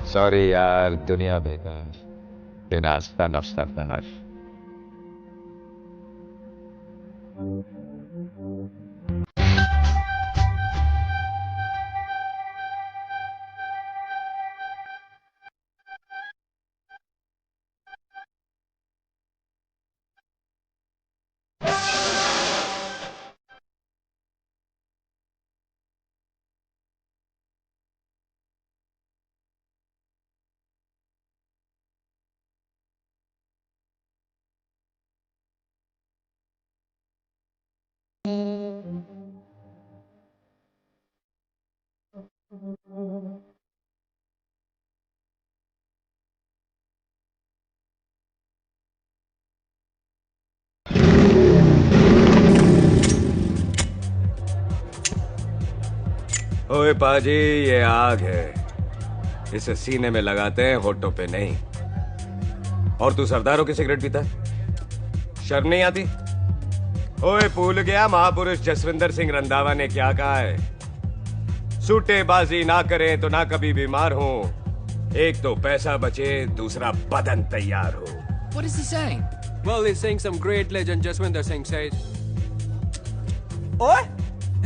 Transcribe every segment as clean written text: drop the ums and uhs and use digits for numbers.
Sorry यार, दुनिया बेकार, बेनास्ता नफ्सा तनाश। ओए पाजी, ये आग है, इसे सीने में लगाते हैं, होठों पे नहीं। और तू सरदारों की सिगरेट पीता है, शर्म नहीं आती? ओए भूल गया महापुरुष जसविंदर सिंह रंधावा ने क्या कहा है? सूटेबाजी ना करें तो ना कभी बीमार हो, एक तो पैसा बचे, दूसरा बदन तैयार हो। What is he saying? Well, he's saying some great legend Jaswinder Singh says. ओए,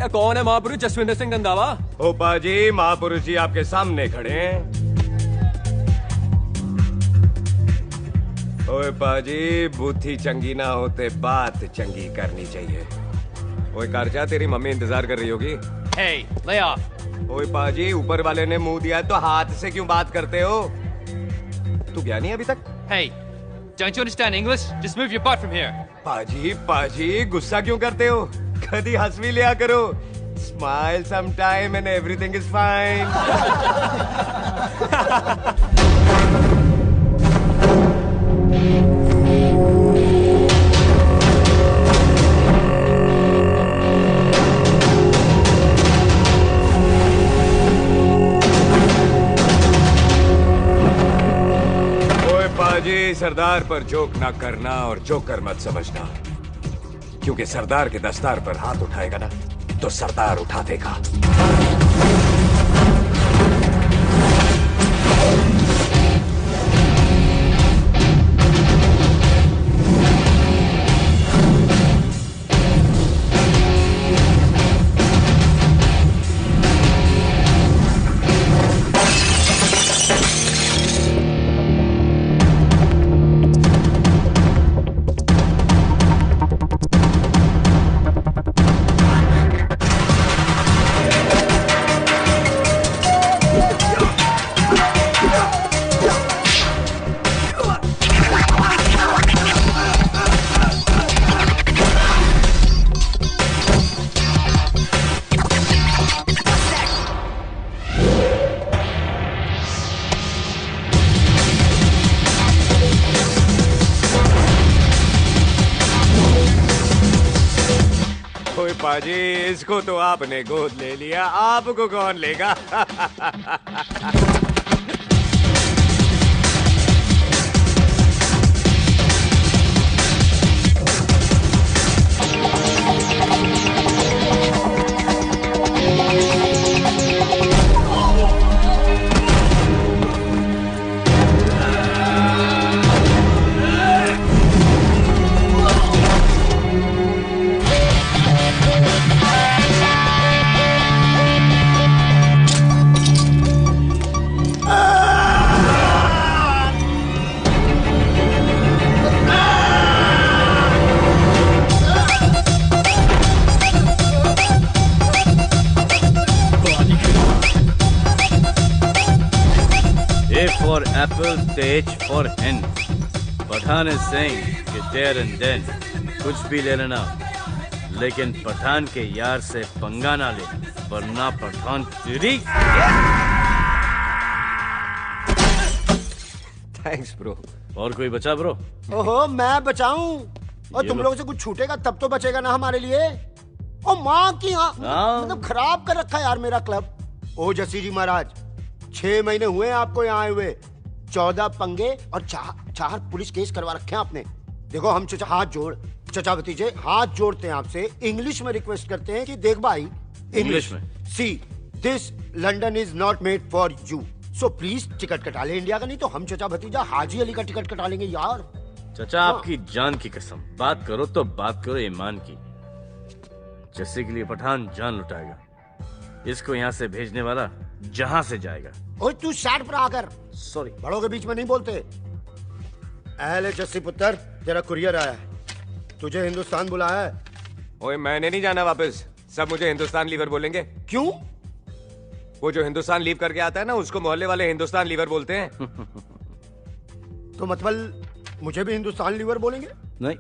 ये कौन है महापुरुष जसविंदर सिंह रंधावा? ओ पाजी, महापुरुष जी आपके सामने खड़े हैं। ओए पाजी, बुद्धि चंगी ना होते बात चंगी करनी चाहिए। ओए कारचा, तेरी मम्मी इंतजार कर रही होगी। Hey, lay off. ओए पाजी, ऊपर वाले ने मुंह दिया तो हाथ से क्यों बात करते हो? तू गया नहीं अभी तक? Hey, don't you understand English? Just move your butt from here. पाजी पाजी, गुस्सा क्यों करते हो? कभी हंस भी लिया करो। Smile sometime and everything is fine. पाजी, सरदार पर जोक ना करना और जोकर मत समझना, क्योंकि सरदार के दस्तार पर हाथ उठाएगा ना तो सरदार उठा देगा। पाजी, इसको तो आपने गोद ले लिया, आपको कौन लेगा? For apple, the H for hen. Pathan is saying कि there and then कुछ भी ले लेना, लेकिन पठान के यार से पंगा ना ले, वरना पठान तेरी। Thanks bro. और कोई बचा ब्रो? ओहो, मैं बचाऊं? और तुम लोगों से कुछ छूटेगा तब तो बचेगा ना हमारे लिए। ओ माँ की मतलब खराब कर रखा है यार मेरा क्लब। ओ जसीरी महाराज, 6 महीने हुए आपको यहाँ आए हुए, 14 पंगे और चार पुलिस केस करवा रखे हैं आपने। देखो हम चचा भतीजे हाथ जोड़ते हैं आपसे, इंग्लिश में रिक्वेस्ट करते हैं कि देख भाई, इंग्लिश में see this London is not made for you, so please ticket कटा ले इंडिया का, नहीं तो हम चचा भतीजा हाजी अली का टिकट कटा लेंगे यार। चाचा आपकी जान की कसम, बात करो तो बात करो ईमान की। जस्सी के लिए पठान जान लुटाएगा, इसको यहाँ से भेजने वाला जहाँ से जाएगा। ओए तू साइड पर आकर, सॉरी बड़ों के बीच में नहीं बोलते। अहले जस्सी पुत्र, तेरा कुरियर आया है, तुझे हिंदुस्तान बुलाया है। ओए मैंने नहीं जाना वापस, सब मुझे हिंदुस्तान लीवर बोलेंगे। क्यों? वो जो हिंदुस्तान लीव करके आता है ना, उसको मोहल्ले वाले हिंदुस्तान लीवर बोलते हैं। तो मतलब मुझे भी हिंदुस्तान लीवर बोलेंगे? नहीं,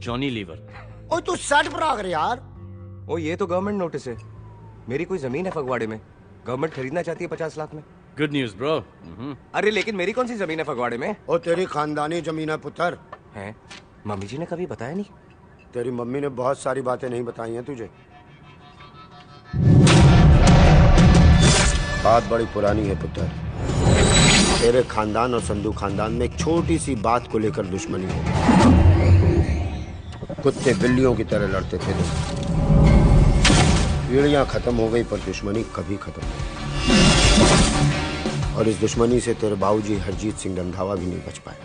जॉनी लीवर। ओए तू साइड पर आकर यार। ओ ये तो गवर्नमेंट नोटिस है, मेरी कोई जमीन है फगवाड़े में, गवर्नमेंट खरीदना चाहती है 50 लाख में। Good news bro. अरे लेकिन मेरी कौन सी जमीन है फगवाड़े में? ओ तेरी खानदानी जमीन है पुत्र। है? मम्मी जी ने कभी बताया नहीं। तेरी मम्मी ने बहुत सारी बातें नहीं बताई हैं तुझे। बात बड़ी पुरानी है पुत्र, तेरे खानदान और संधू खानदान में एक छोटी सी बात को लेकर दुश्मनी है। कुत्ते बिल्लियों की तरह लड़ते थे लोग, पीढ़ियां खत्म हो गई पर दुश्मनी कभी खत्म नहीं। और इस दुश्मनी से तेरे बाबूजी हरजीत सिंह रंधावा भी नहीं बच पाए।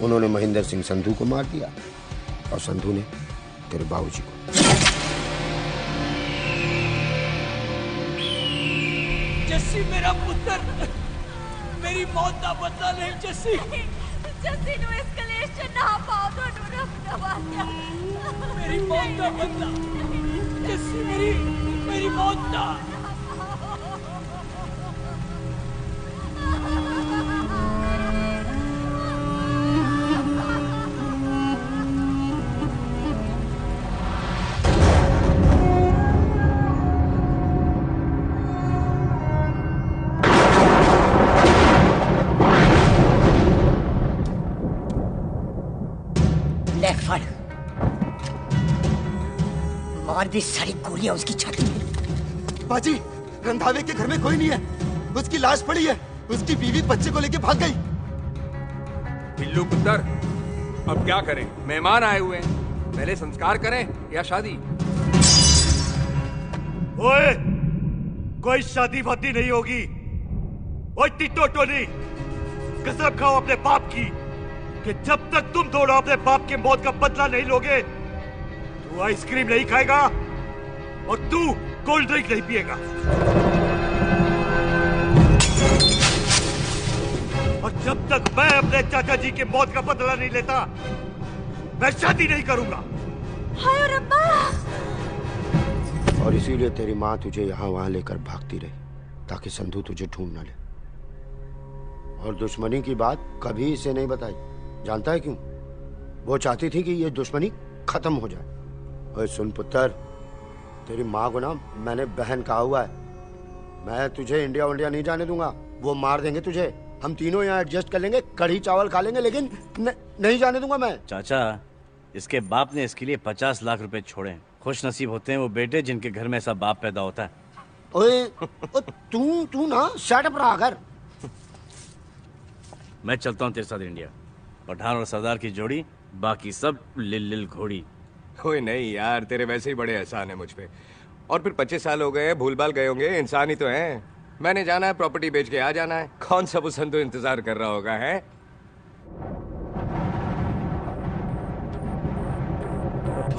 उन्होंने महेंद्र सिंह संधू को मार दिया और संधू ने तेरे बाबूजी को। जस्सी मेरा पुत्र, मेरी मौत का बदला नहीं जस्सी। जस्सी नु इस कलेश च ना पाओ तो नवाजा। मेरी मौत का बदला जस्सी, मेरी मौत का। मार दी सारी गोलियां उसकी छाती में। बाजी, रंधावे के घर में कोई नहीं है, उसकी लाश पड़ी है, उसकी बीवी बच्चे को लेके भाग गई। बिल्लू पुत्र, अब क्या करें? मेहमान आए हुए हैं, पहले संस्कार करें या शादी? ओए, कोई शादी वादी नहीं होगी। ओए टिट्टो टोनी, कसम खाओ अपने बाप की कि जब तक तुम दोनों अपने बाप के मौत का बदला नहीं लोगे, तू आइसक्रीम नहीं खाएगा और तू कोल्ड ड्रिंक नहीं पिएगा। और जब तक मैं अपने चाचा जी के मौत का बदला नहीं लेता, मैं शादी नहीं करूंगा। हाय रब्बा! और इसीलिए तेरी माँ तुझे यहाँ वहां लेकर भागती रही, ताकि संधू तुझे ढूंढ न ले। और दुश्मनी की बात कभी इसे नहीं बताई, जानता है क्यों? वो चाहती थी कि ये दुश्मनी खत्म हो जाए। ओए सुन पुत्र, तेरी माँ को ना मैंने बहन कहा हुआ है, मैं तुझे इंडिया वंडिया नहीं जाने दूंगा। वो मार देंगे तुझे, हम तीनों यहाँ एडजस्ट कर लेंगे, कढ़ी चावल खा लेंगे, लेकिन नहीं जाने दूंगा मैं। चाचा, इसके बाप ने इसके लिए 50 लाख रुपए छोड़े। खुश नसीब होते हैं वो बेटे जिनके घर में ऐसा बाप पैदा होता है। ओए तू ना शट अप रहा कर। मैं चलता हूँ तेरे साथ इंडिया। पठान और सरदार की जोड़ी, बाकी सब लिल घोड़ी। ओए नहीं यार, तेरे वैसे ही बड़े एहसान है मुझ पे। और फिर 25 साल हो गए, भूल भाल गए होंगे, इंसान ही तो हैं। मैंने जाना है, प्रॉपर्टी बेच के आ जाना है। कौन सा वो संधू इंतजार कर रहा होगा है?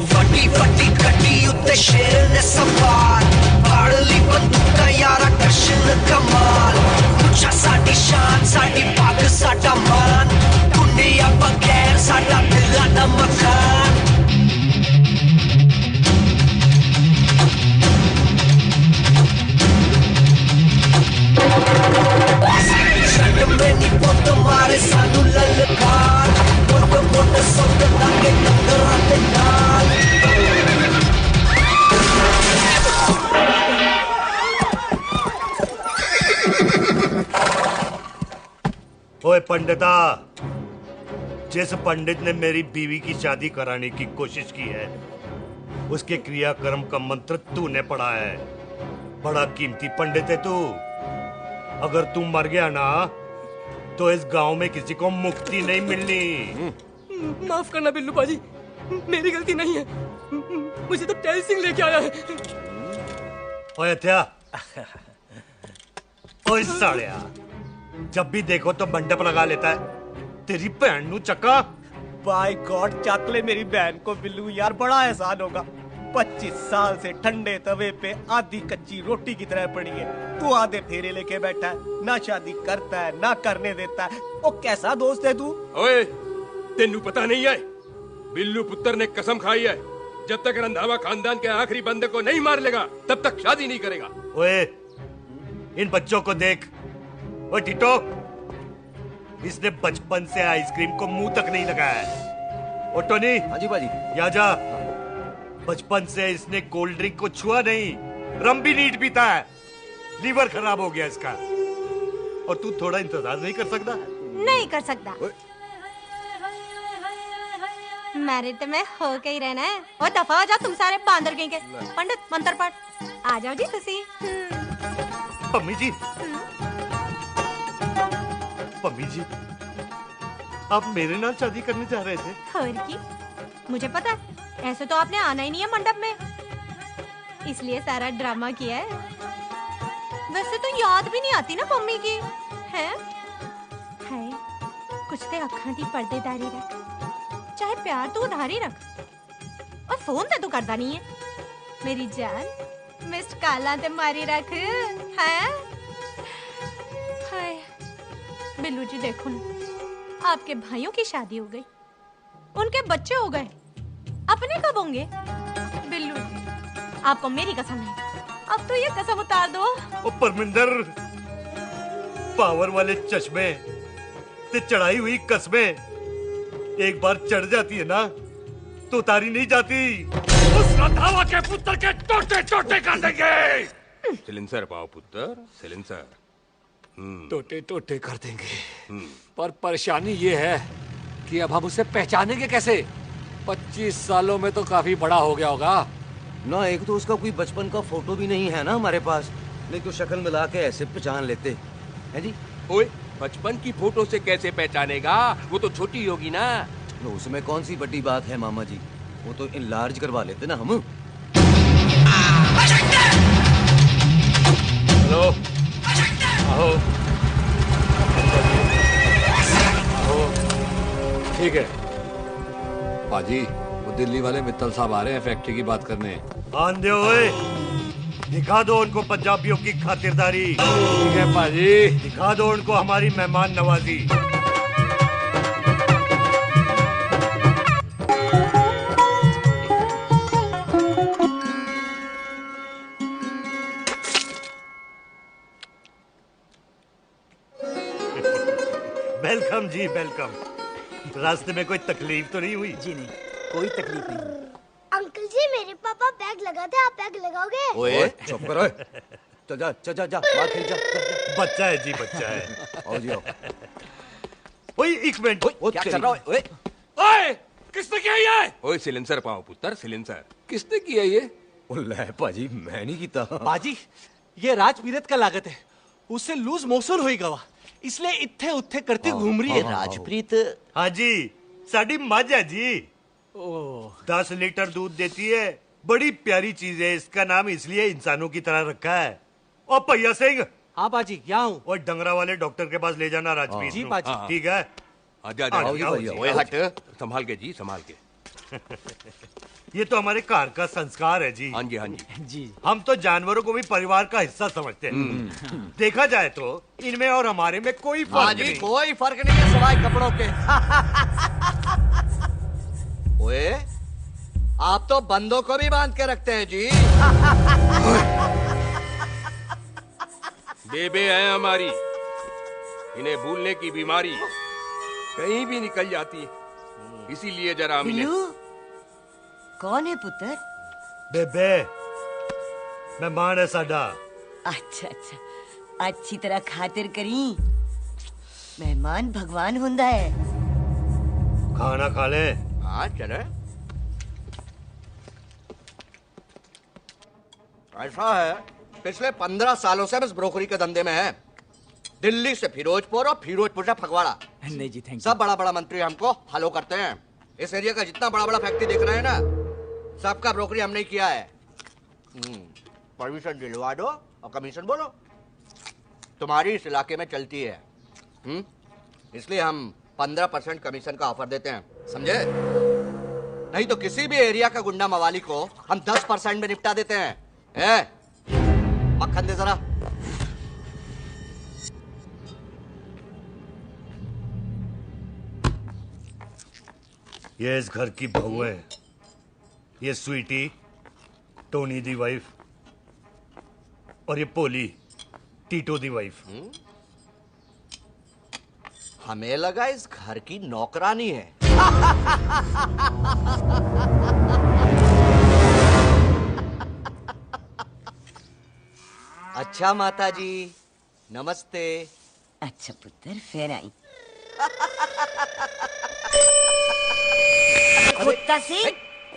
फटी फटी कटी उत्ते शेर ने सवार, पाड़ली बंदूक यारा कृष्ण कमाल। मुझा साडी शान, साडी पाग, साडा मान, दुनिया बगैर साडा दिला दा मकान। शट में नी पुत मारे सानू ललकार, मोट मोट सुट लागे डंगरां दे नाल। ओए पंडिता, जिस पंडित ने मेरी बीवी की शादी कराने की कोशिश की है, उसके क्रियाकर्म का मंत्र तूने पढ़ा है। बड़ा कीमती पंडित है तू। अगर तू मर गया ना, तो इस गांव में किसी को मुक्ति नहीं मिलनी। माफ करना बिल्लू बाजी, मेरी गलती नहीं है। मुझे तो टेल सिंह लेके आया है। ओए हत्या, ओए सालिया, जब भी देखो तो मंडप लगा लेता है। तेरी बहन नू चक्का। बाय गॉड, चक ले मेरी बहन को बिल्लू यार, बड़ा एहसान होगा। 25 साल से ठंडे तवे पे आधी कच्ची रोटी की तरह पड़ी है, तू आधे फेरे लेके बैठा है, ना शादी करता है ना करने देता है। ओ कैसा दोस्त है तू? ओए, तेनू पता नहीं है, बिल्लू पुत्र ने कसम खाई है, जब तक रंधावा खानदान के आखिरी बंदे को नहीं मार लेगा तब तक शादी नहीं करेगा। ओए, इन बच्चों को देख। ओए टिटो, इसने बचपन से आइसक्रीम को मुंह तक नहीं लगाया है। ओ टोनी। हाँ जी बाजी। यहाँ जा। बचपन से इसने कोल्ड ड्रिंक को छुआ नहीं, रम भी नीट पीता है। लीवर खराब हो गया इसका। और तू थोड़ा इंतजार नहीं कर सकता? नहीं कर सकता। मैरिड में हो के ही रहना है। और दफा हो जाओ तुम सारे बांदर कहीं के। पंडित मंत्र पढ़। आ जाओ जी तुसी। पम्मी जी, पम्मी जी, आप मेरे नाल शादी करने जा रहे थे? और की? मुझे पता है, ऐसे तो आपने आना ही नहीं है मंडप में, इसलिए सारा ड्रामा किया है। वैसे तो याद भी नहीं आती ना मम्मी की, है? कुछ ते अखां दी पर्देदारी रख, चाहे प्यार तो उधारी रख, और फोन ते तू करता नहीं है। मेरी जान मिस्ड काला ते मारी रख, है? बिल्लू जी देखो ना, आपके भाइयों की शादी हो गई, उनके बच्चे हो गए, अपने कब होंगे? बिल्लू आपको मेरी कसम है, अब तो ये कसम उतार दो। ओ परमिंदर, पावर वाले चश्मे ते चढ़ाई हुई कस्में एक बार चढ़ जाती है ना तो उतारी नहीं जाती। उस रंधावा के पुत्र के टोटे टोटे कर देंगे। सिलेंसर पाओ पुत्र, सिलेंसर। टोटे टोटे कर देंगे, पर परेशानी ये है कि अब हम उसे पहचानेंगे कैसे? 25 सालों में तो काफी बड़ा हो गया होगा ना। एक तो उसका कोई बचपन का फोटो भी नहीं है ना हमारे पास, नहीं तो शक्ल मिला के ऐसे पहचान लेते हैं जी। ओए, बचपन की फोटो से कैसे पहचानेगा? वो तो छोटी होगी ना। तो उसमें कौन सी बड़ी बात है मामा जी, वो तो इनलार्ज करवा लेते ना हम। हेलो, आओ। ठीक है पाजी, वो दिल्ली वाले मित्तल साहब आ रहे हैं फैक्ट्री की बात करने। आन दे ओए, दिखा दो उनको पंजाबियों की खातिरदारी। ठीक है पाजी, दिखा दो उनको हमारी मेहमान नवाजी। वेलकम जी, वेलकम। रास्ते में कोई तकलीफ तो नहीं हुई? जी नहीं, कोई तकलीफ नहीं। अंकल जी, मेरे पापा बैग लगाते, आप बैग लगाओगे? ओए चुप करो। चल जा चल जा जा, बाहर खेल जा। बच्चा है जी, बच्चा है। आओ जी आओ। ओए एक मिनट, क्या कर रहा है? ओए ओए, किसने किया ये? ओए सिलेंसर पाओ पुत्र, सिलेंसर। किसने किया ये? ले पाजी, मैं नहीं कीता। पाजी, ये राजपीरत का लागत है, उससे लूज मोशन होई गवा, इसलिए इत्थे उत्थे करती घूम रही है। राजप्रीत? हाँ जी, साड़ी मझ है जी। 10 लीटर दूध देती है, बड़ी प्यारी चीज है। इसका नाम इसलिए इंसानों की तरह रखा है। और भैया सिंह। हाँ बाजी, क्या हूँ? और डंगरा वाले डॉक्टर के पास ले जाना राजपीत। जी बाजी। ठीक है। आजा ओए हट, संभाल के जी, संभाल के। ये तो हमारे घर का संस्कार है जी। हाँ जी, हाँ जी। जी। हम तो जानवरों को भी परिवार का हिस्सा समझते हैं। देखा जाए तो इनमें और हमारे में कोई फर्क नहीं। कोई फर्क नहीं है सिवाय कपड़ों के। ओए, आप तो बंदों को भी बांध के रखते हैं जी। बेबे है हमारी, इन्हें भूलने की बीमारी कहीं भी निकल जाती, इसीलिए जरा मिले। कौन है पुत्र? बेबे मेहमान है साडा। अच्छा अच्छा, अच्छी तरह खातिर करी। मेहमान भगवान हुंदा है। खाना खा ले। हाँ चले। ऐसा है, पिछले 15 सालों से बस ब्रोकरी के धंधे में है। दिल्ली से फिरोजपुर और फिरोजपुर से फगवाड़ा। नहीं जी, थैंक सब बड़ा बड़ा मंत्री हमको फॉलो करते हैं। इस एरिया का जितना बड़ा बड़ा फैक्ट्री देख रहे हैं ना, सबका ब्रोकरी हमने किया है। परमिशन दिलवा दो और कमीशन बोलो। तुम्हारी इस इलाके में चलती है, इसलिए हम 15% कमीशन का ऑफर देते हैं, समझे? नहीं तो किसी भी एरिया का गुंडा मवाली को हम 10% में निपटा देते हैं। मक्खन दे जरा। ये इस घर की बहू है, ये स्वीटी, टोनी दी वाइफ, और ये पोली, टीटो दी वाइफ। हमें लगा इस घर की नौकरानी है। अच्छा माता जी, नमस्ते। अच्छा पुत्र, फिर आई। खोता सिंह,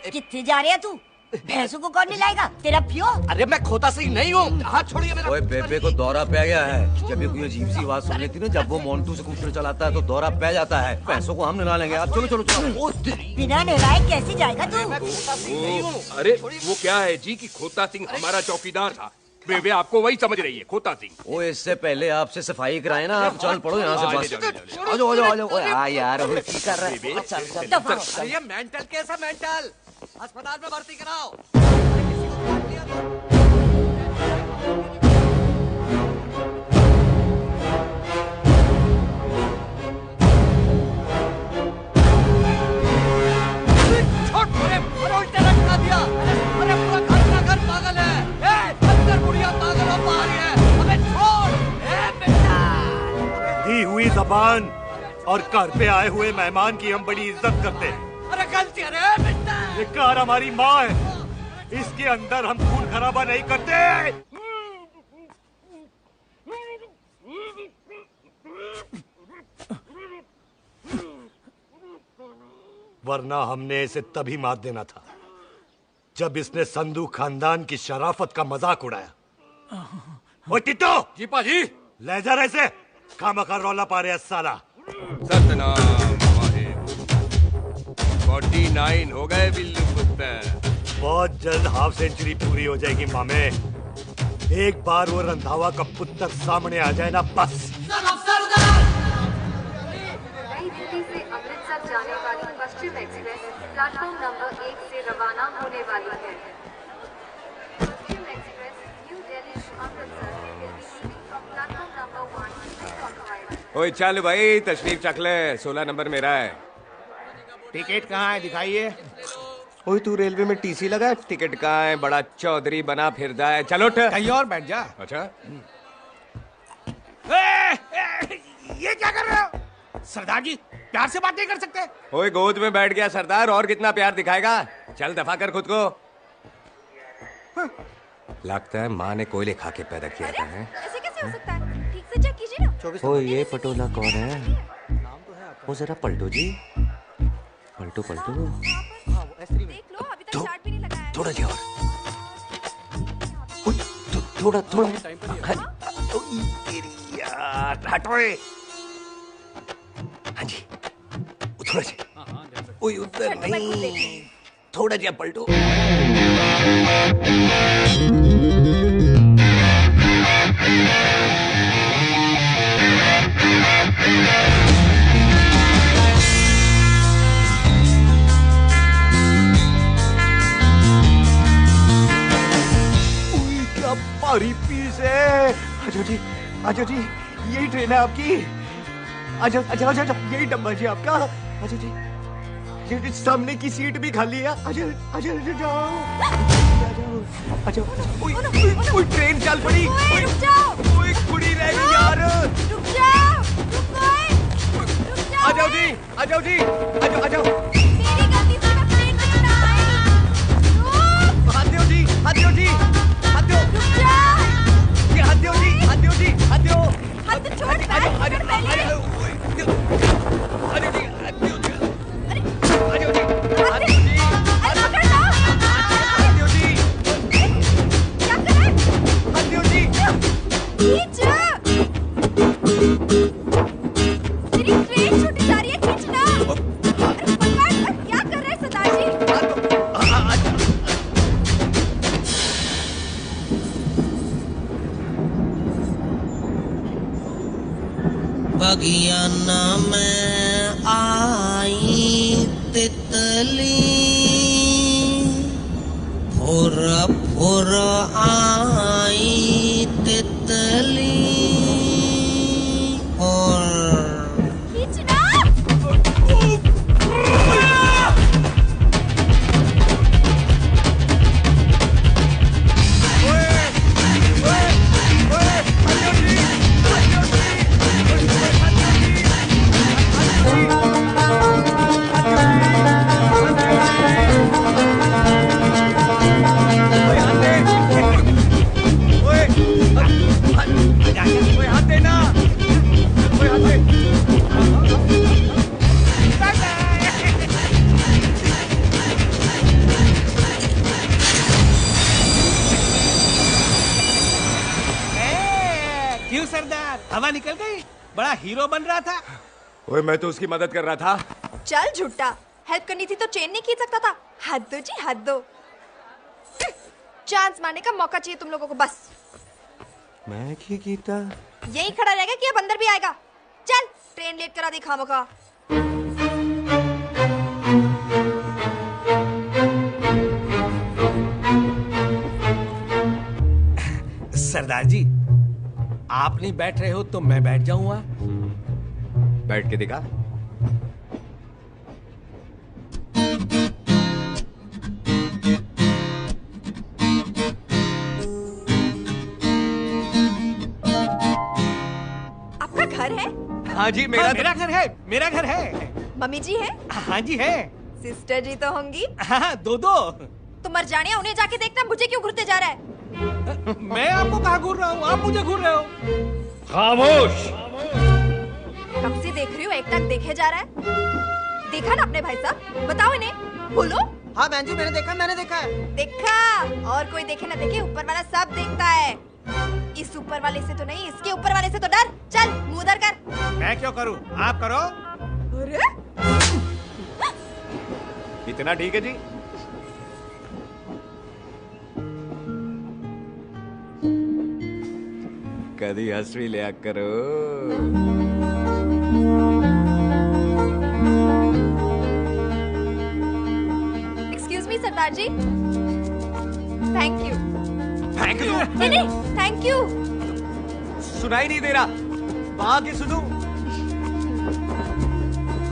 कितने जा रहे है तू? भैंसों को कौन मिलाएगा? तेरा पियो? अरे मैं खोता सिंह नहीं हूँ, हाथ छोड़िए मेरा। ओए बेबे को दौरा पै गया है। जब ये कोई अजीब सी आवाज सुन लेती ना, जब वो मोन्टू स्कूटर चलाता है तो दौरा पै जाता है। पैसों को हम निकाल लेंगे। आप चलो चलो चलो। बिना नहलाए कैसे जाएगा तू? अरे वो क्या है जी कि खोता सिंह हमारा चौकीदार था। बेबे आपको वही समझ रही है, खोता सिंह। ओ इससे पहले आपसे सफाई कराए ना, आप चल पड़ो यहाँ से बस। आ जाओ आ जाओ आ जाओ। ओए हाँ यार, अभी की कर रहा है? अच्छा ये मेंटल केस है, मेंटल। अस्पताल में भर्ती कराओ। दी हुई जबान और घर पे आए हुए मेहमान की हम बड़ी इज्जत करते हैं। अरे गलती है, ये कार हमारी माँ है, इसके अंदर हम खून खराबा नहीं करते। वरना हमने इसे तभी मार देना था जब इसने संधू खानदान की शराफत का मजाक उड़ाया। ओ टिट्टो जी पाजी, ले जा रहे से खामखा रौला पा रहे साला। सतनाम 49 हो गए बिल्लू पुत्र। बहुत जल्द हाफ सेंचुरी पूरी हो जाएगी मामे। एक बार वो रंधावा का पुत्र सामने आ जाए ना, बस। नई दिल्ली से अमृतसर जाने वाली पश्चिम एक्सप्रेस प्लेटफॉर्म नंबर 1 से रवाना होने वाली है। Paschim express New Delhi to Amritsar will be leaving from platform number 1 to Concord। ओए चल भाई, तशरीफ चख ले। 16 नंबर मेरा है। टिकट कहाँ है, दिखाइए। ओए तू रेलवे में टीसी लगा, टिकट कहाँ है? बड़ा चौधरी बना फिरदा है। चलो उठ, कहीं और बैठ जा। अच्छा ये क्या कर रहे हो? सरदार जी प्यार से बात नहीं कर सकते? ओए गोद में बैठ गया सरदार, और कितना प्यार दिखाएगा? चल दफा कर खुद को। लगता है माँ ने कोयले खा के पैदा किया था। ऐसे कैसे हो सकता है? ठीक से चेक कीजिए ना। ओ ये पटोला कौन है? वो जरा पलटो जी, पलटो पलटो। देख लो, अभी तक चार्ट भी नहीं लगाया है। थोड़ा जी और। थोड़ा थोड़ा यार हटो। हाँ जी थोड़ा जी। ओए उधर नहीं, थोड़ा जी पलटो। भारी पीस है। आजो जी, आजो जी, यही ट्रेन है आपकी। आजो आजो आजो, यही डब्बा जी आपका। आजो जी, ये सामने की सीट भी खाली है। आजो आजो आजो जाओ। आजो आजो। ओए ट्रेन चल पड़ी। रुक जाओ। ओए कुड़ी रह गई यार। रुक जाओ, रुक जाओ। आजो जी, आजो जी, आजो आजो। मेरी गलती से मैं ट्रेन में चढ़ा आई। हाथ दो जी, हाथ दो जी, हाथ दो। रुक जा। ये हाथ दो जी, हाथ दो जी, हाथ दो। हाथ छोड़, बैठ पकड़ पहले। आजो जी, हाथ दो जी, आजो जी, हाथ दो जी, हाथ दो जी, हाथ दो जी। क्या कर रहा है? हाथ दो जी। खींच। मेरी ट्रेन छूटी जा रही है, खींचना। अरे पकड़, क्या कर रहे हैं सरदार जी? बगियाना में आई तितली फुर फुर आई तितली और क्यों सरदार, हवा निकल गई? बड़ा हीरो बन रहा था। ओए मैं तो उसकी मदद कर रहा था। चल झूठा, हेल्प करनी थी तो चेन नहीं खींच सकता था। हद दो जी, हद दो। चांस मारने का मौका चाहिए तुम लोगों को बस। मैं क्या कीता? यही खड़ा रहेगा कि अब अंदर भी आएगा? चल ट्रेन लेट करा दी खामोखा। सरदार जी, आप नहीं बैठ रहे हो तो मैं बैठ जाऊंगा। बैठ के दिखा। आपका घर है? हाँ जी, मेरा घर है, मेरा घर है। मम्मी जी है? हाँ जी है। सिस्टर जी तो होंगी? हाँ, दो दो। तो मर जाने, उन्हें जाके देखना मुझे क्यों घूरते जा रहा है। मैं आपको कहाँ घूर रहा हूँ, आप मुझे घूर रहे हो। खामोश। कब से देख रही हो, एक टक देखे जा रहा है। देखा ना अपने भाई साहब, बताओ इन्हें, बोलो। हाँ बहन जी, मैंने देखा है। देखा, और कोई देखे ना देखे, ऊपर वाला सब देखता है। इस ऊपर वाले से तो नहीं, इसके ऊपर वाले से तो डर। चल मुंह उधर कर। मैं क्यों करूँ, आप करो। अरे इतना ठीक है जी। कभी हंस भी लिया करो। Excuse me Sardar ji. Thank you. Thank you? नहीं, थैंक यू। सुनाई नहीं दे रहा, वहां के सुनो।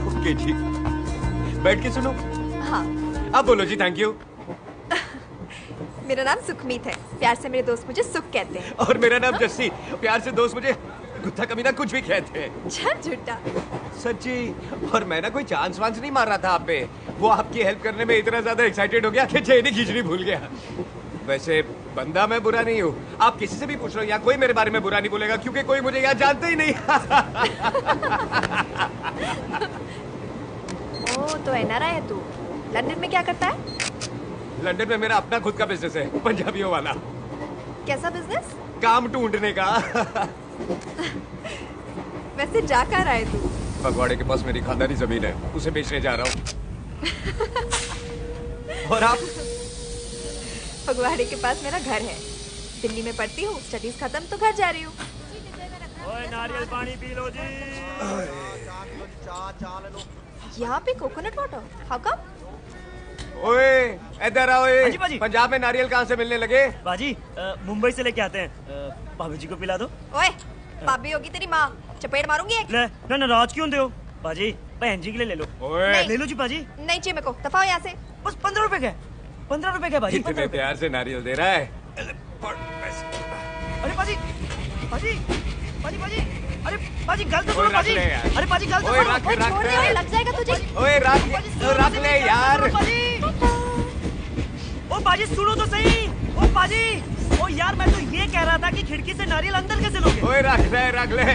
ओके जी, बैठ के सुनो। हाँ। अब बोलो जी थैंक यू। मेरा नाम सुखमीत है, प्यार से मेरे दोस्त मुझे सुख कहते हैं। और मेरा नाम जस्सी, प्यार से दोस्त मुझे गुत्था कमीना कुछ भी कहते हैं। चल झूठा। सच्ची। और मैं ना कोई चांस वांस नहीं मार रहा था आप पे, वो आपकी हेल्प करने में इतना ज्यादा एक्साइटेड हो गया कि चेन ही खींचनी भूल गया। वैसे बंदा मैं बुरा नहीं हूँ, आप किसी से भी पूछ लो, यहाँ कोई मेरे बारे में बुरा नहीं बोलेगा क्योंकि कोई मुझे यहाँ जानते ही नहीं। ओ तो एनआरआई है तू। लंदन में क्या करता है? लंदन में मेरा अपना खुद का बिजनेस है, पंजाबियों वाला। कैसा बिजनेस? काम ढूंढने का। वैसे जा कर आए तू? फगवाड़े के पास मेरी खानदानी जमीन है, उसे बेचने जा रहा हूँ। और आप? फगवाड़े के पास मेरा घर है, दिल्ली में पढ़ती हूँ, स्टडीज खत्म तो घर जा रही हूँ। नारियल पानी पी लो जी। यहाँ पे कोकोनट वाटर, हाउ कम? ओए इधर आओ। हाँ जी बाजी। पंजाब में नारियल कहाँ से मिलने लगे? बाजी मुंबई से लेके आते हैं, भाभी जी को पिला दो। ओए भाभी होगी तेरी माँ, चपेट मारूंगी एक। ले ना नाराज क्यों हो बाजी, बहन जी के लिए ले लो। ओए ले लो जी बाजी। नहीं चाहिए मेरे को, दफा हो यहाँ से। बस 15 रुपए के, 15 रुपए के बाजी। इतने प्यार से नारियल दे रहा है। अरे बाजी, बाजी, बाजी, बाजी, अरे बाजी गलत सुनो बाजी। अरे बाजी गलत सुनो। छोड़ दे, लग जाएगा तुझे। ओए रख ले यार। ओ बाजी सुनो तो सही। ओ बाजी, ओ यार मैं तो ये कह रहा था कि खिड़की से नारियल अंदर कैसे लोगे? ओए रख ले।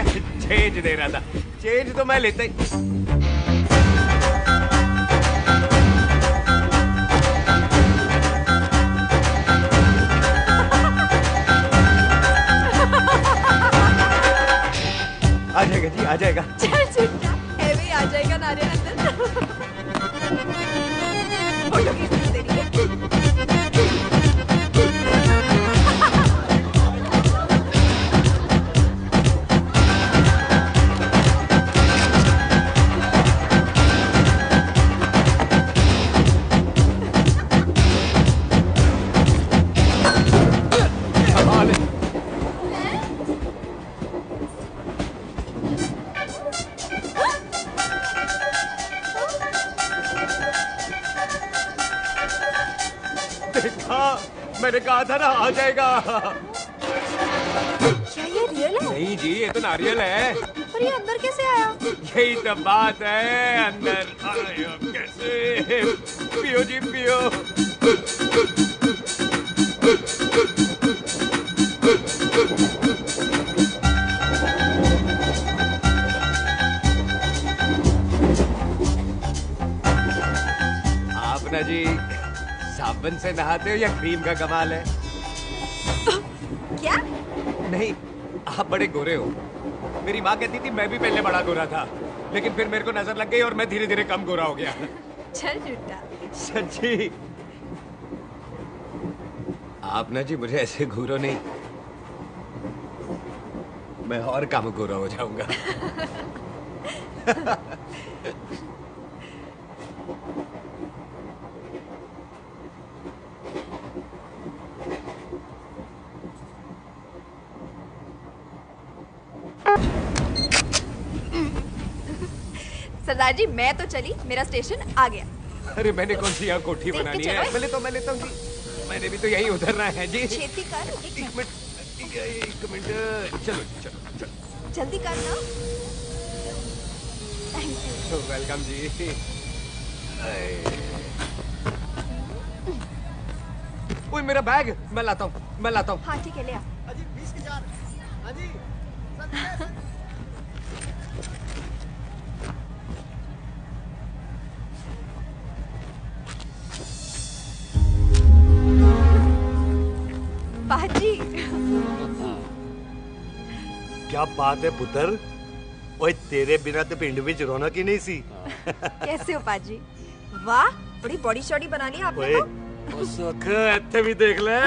चेंज दे रहा था, चेंज तो मैं लेता ही। आ जाएगा जी, आ जाएगा। चल झूठा, हेवी आ जाएगा नारियल अंदर। फोटो खींच दे रही है। मैंने कहा था ना आ जाएगा। क्या ये रियल है? नहीं जी, ये तो नारियल है। और ये अंदर कैसे आया? यही तो बात है, अंदर आया कैसे? पियो जी पियो। आप ना जी साबुन से नहाते हो या क्रीम का कमाल है? क्या? नहीं, आप बड़े गोरे हो। मेरी माँ कहती थी मैं भी पहले बड़ा गोरा था, लेकिन फिर मेरे को नजर लग गई और मैं धीरे धीरे कम गोरा हो गया। चल झूठा। सच्ची। आप ना जी मुझे ऐसे घूरो नहीं, मैं और कम गोरा हो जाऊंगा। सरदार जी मैं तो चली, मेरा स्टेशन आ गया। अरे मैंने कौन सी यहाँ कोठी बनानी है? मैं लेता हूँ जी। मैंने भी तो यही उतरना है जी। छेती कर। एक मिनट। चलो चलो चलो। जल्दी कर ना। Thank you. वेलकम जी। ओए मेरा बैग मैं लाता हूँ। हाँ ठीक है, ले आ। अजी 20 के 4। अजी पाजी। क्या बात है पुत्र? ओए तेरे बिना तो पिंड में रौनक ही नहीं सी। कैसे हो पाजी? वाह, बड़ी बॉडी शॉडी बना ली आपने तो। सुख इत्थे भी देख ले।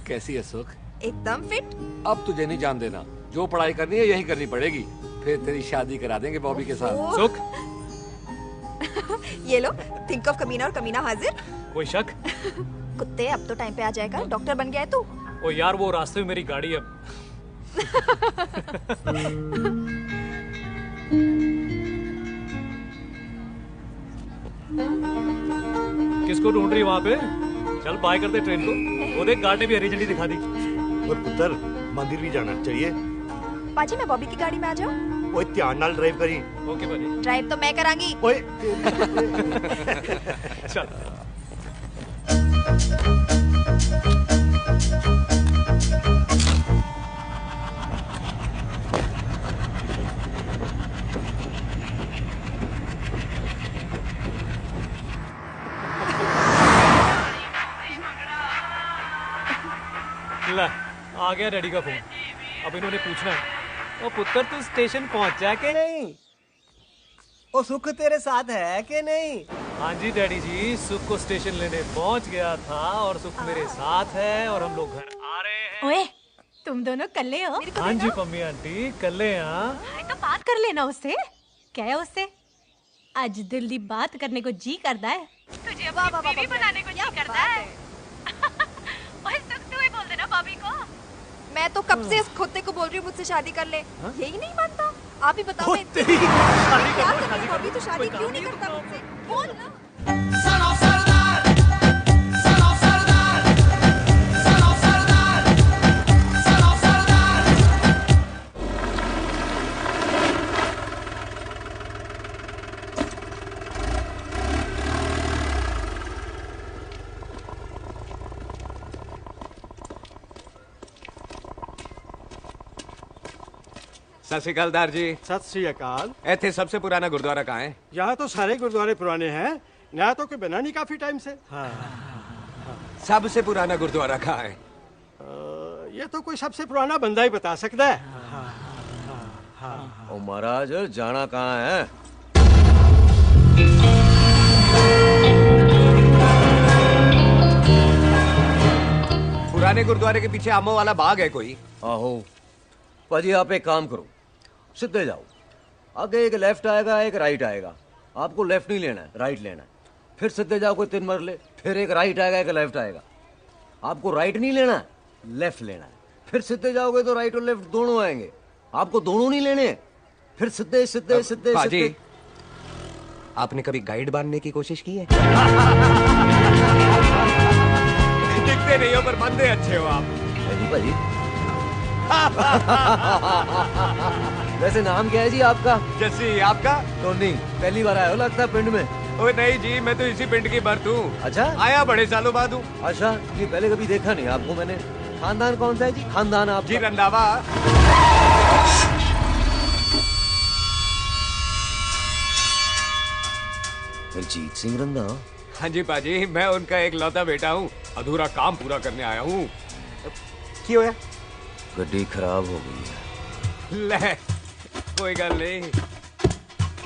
कैसी है सुख? एकदम फिट। अब तुझे नहीं जान देना, जो पढ़ाई करनी है यही करनी पड़ेगी, फिर तेरी शादी करा देंगे बॉबी के साथ। सुख ये लो, थिंक ऑफ कमीना और कमीना हाजिर। कोई शक? कुत्ते अब तो टाइम पे आ जाएगा, डॉक्टर बन गया है तू। ओ यार वो रास्ते में मेरी गाड़ी है। किसको ढूंढ रही वहाँ पे? चल बाय करते ट्रेन को। वो देख गार्ड ने भी हरी झंडी दिखा दी। और पुत्र मंदिर भी जाना चाहिए। पाजी मैं बॉबी की गाड़ी में आ जाऊँ? ओए ध्यान नाल ड्राइव करी। ओके पाजी। ड्राइव तो मैं करांगी। ओए चल। ला, आ गया डैडी का फोन। अब इन्होंने पूछना है, ओ पुत्र तू स्टेशन पहुंचा के नहीं? ओ सुख तेरे साथ है कि नहीं? हाँ जी डैडी जी, सुख को स्टेशन लेने पहुंच गया था और सुख मेरे साथ है और हम लोग घर आ रहे हैं। ओए, तुम दोनों कल्ले हो? हाँ जी पम्मी आंटी कल्ले हैं। तो बात कर लेना उससे। क्या है उससे? आज दिल दी बात करने को जी करता है। तुझे अपनी बीवी बनाने को जी करता है। ओए सुख तू ही बोल देना बॉबी को। मैं तो कब से इस खोते को बोल रही हूँ मुझसे शादी कर ले, यही नहीं मानता। आप ही बताओ मैं क्या करूँ? बॉबी तो शादी क्यों नहीं करता मुझसे? बोल ना। सत श्री अकाल दार जी। सत श्री अकाल। ऐथे सबसे पुराना गुरुद्वारा कहाँ है? यहाँ तो सारे गुरुद्वारे पुराने हैं, नया तो कोई बना नहीं काफी टाइम से। हाँ। सबसे पुराना गुरुद्वारा कहाँ है? ये तो कोई सबसे पुराना बंदा ही बता सकता है। ओ महाराज जाना कहाँ है? पुराने गुरुद्वारे के पीछे आमों वाला बाग है कोई? आहो पाजी आप एक काम करो, सीधे जाओ, आगे एक लेफ्ट आएगा एक राइट आएगा, आपको लेफ्ट नहीं लेना है राइट लेना है, फिर सीधे जाओ कोई 3 मरले, फिर एक राइट आएगा एक लेफ्ट आएगा, आपको राइट नहीं लेना है लेफ्ट लेना है, फिर सीधे जाओगे तो राइट और लेफ्ट दोनों आएंगे, आपको दोनों नहीं लेने, फिर सीधे सीधे सीधे पाजी आपने कभी गाइड बनने की कोशिश की है? दिखते नहीं हो पर बंदे अच्छे हो आप। जी भाजी। वैसे नाम क्या है जी आपका? जस्सी। आपका? टोनी। पहली बार आया हो लगता है पिंड में। ओए नहीं जी, मैं तो इसी पिंड की बर्त हूँ। अच्छा, आया बड़े सालों बाद हूँ। अच्छा जी, पहले कभी देखा नहीं आपको मैंने। खानदान कौन सा है जी? खानदान आप? जी रंधावा। जीत सिंह रंधावा? हाँ जी पाजी, मैं उनका एक लौता बेटा हूँ। अधूरा काम पूरा करने आया हूँ। क्यों है? गड्डी खराब हो गई है। ले, कोई गल नहीं,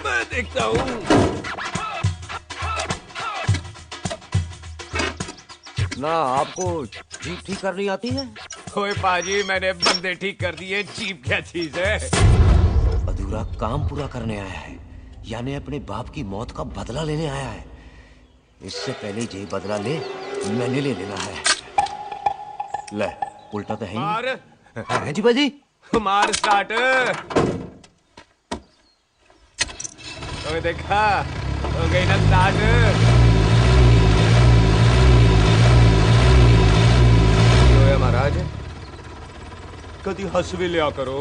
मैं देखता हूँ। ना आपको जीप ठीक करनी आती है? ओए पाजी, मैंने बंदे ठीक कर दिए, जीप क्या चीज है? अधूरा काम पूरा करने आया है, यानी अपने बाप की मौत का बदला लेने आया है। इससे पहले ये बदला ले मैंने ले लेना है। ले, उल्टा तो है ही। जी बाजी। मार स्टार्ट। तो देखा, हो गई ना स्टार्ट। महाराज, कभी हंस भी लिया करो।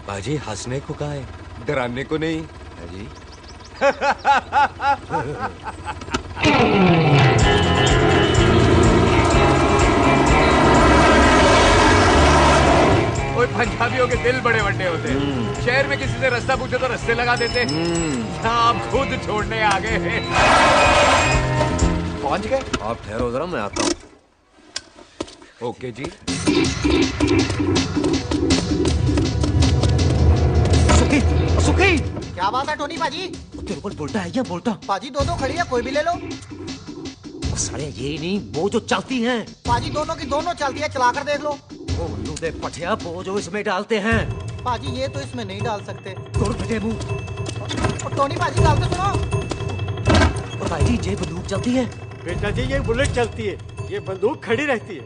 बाजी, हंसने को कहा है, डराने को नहीं। जी। ओए, पंजाबियों के दिल बड़े बड़े होते हैं। शहर में किसी से रास्ता पूछो तो रास्ते लगा देते। आप खुद छोड़ने आ गए। पहुंच गए? आप ठहरो जरा, मैं आता हूँ। ओके जी। सुखी, क्या बात है टोनी पाजी? तेरे को बोलता है या बोलता? पाजी दो खड़ी है, कोई भी ले लो। सारे ये नहीं, वो जो चलती हैं। पाजी दोनों की दोनों चलती है, चलाकर देख लो। वो उल्लू दे पठिया, वो जो इसमें डालते हैं। पाजी ये तो इसमें नहीं डाल सकते। मुंह। टोनी पाजी डालते सुनो। भाई जी, ये बंदूक चलती है। बेटा जी, ये बुलेट चलती है, ये बंदूक खड़ी रहती है।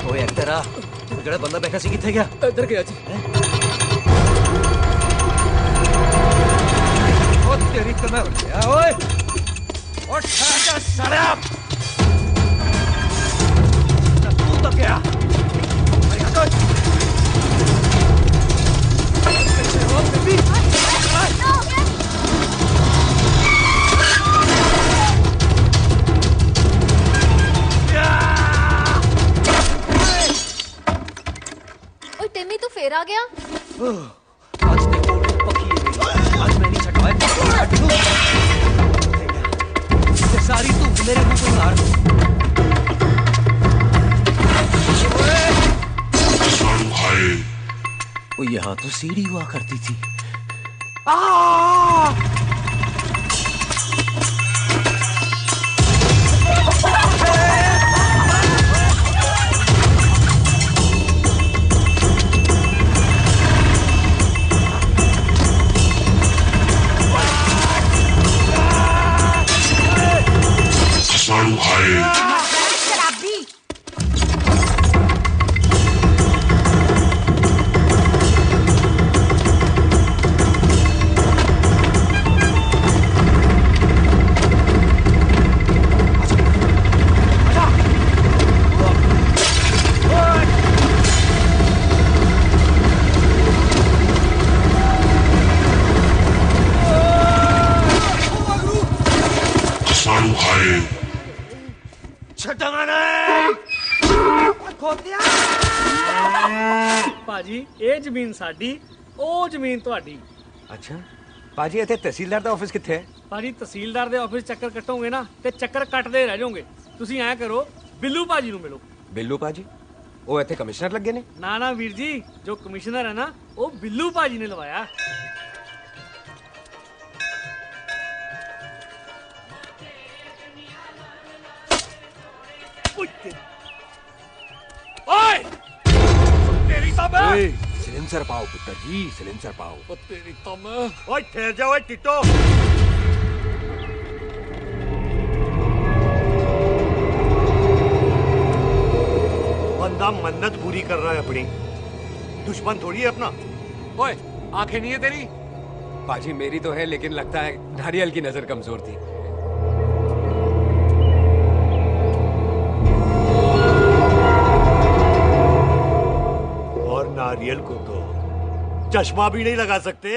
ओए तेरा जड़ा बंदा बैठा सी किथे गया? इधर गया जी। ओ तेरी तो मैं उठ गया। ओए उठ साला, तू तो क्या? ओए टिम्मी, तू फिर आ गया? आज देखो पकी है। आज मैं नहीं छटवाया। सारी तू मेरे मुंह पे मार। वो यहाँ तो सीढ़ी हुआ करती थी। पाजी ये जमीन साडी, ओ जमीन तुहाडी। अच्छा पाजी, इत्थे तहसीलदार दा ऑफिस किथे है? पाजी तहसीलदार दे ऑफिस चक्कर कट्टोगे ना ते चक्कर कटदे रह जाओगे। तुसी ऐ करो, बिल्लू पाजी नू मिलो। बिल्लू पाजी? ओ इत्थे कमिश्नर लगे ने? ना ना वीर जी, जो कमिश्नर है ना वो बिल्लू पाजी ने लवाया। ओए! तेरी तो मैं! सिलेंसर पाओ पुत्र जी, सिलेंसर पाओ। ओ तेरी तो मैं! ओए ठहर जाओ टिटो। बंदा मन्नत पूरी कर रहा है अपनी, दुश्मन थोड़ी है अपना। ओए, आंखें नहीं है तेरी? पाजी मेरी तो है, लेकिन लगता है नारियल की नजर कमजोर थी। और नारियल को तो चश्मा भी नहीं लगा सकते।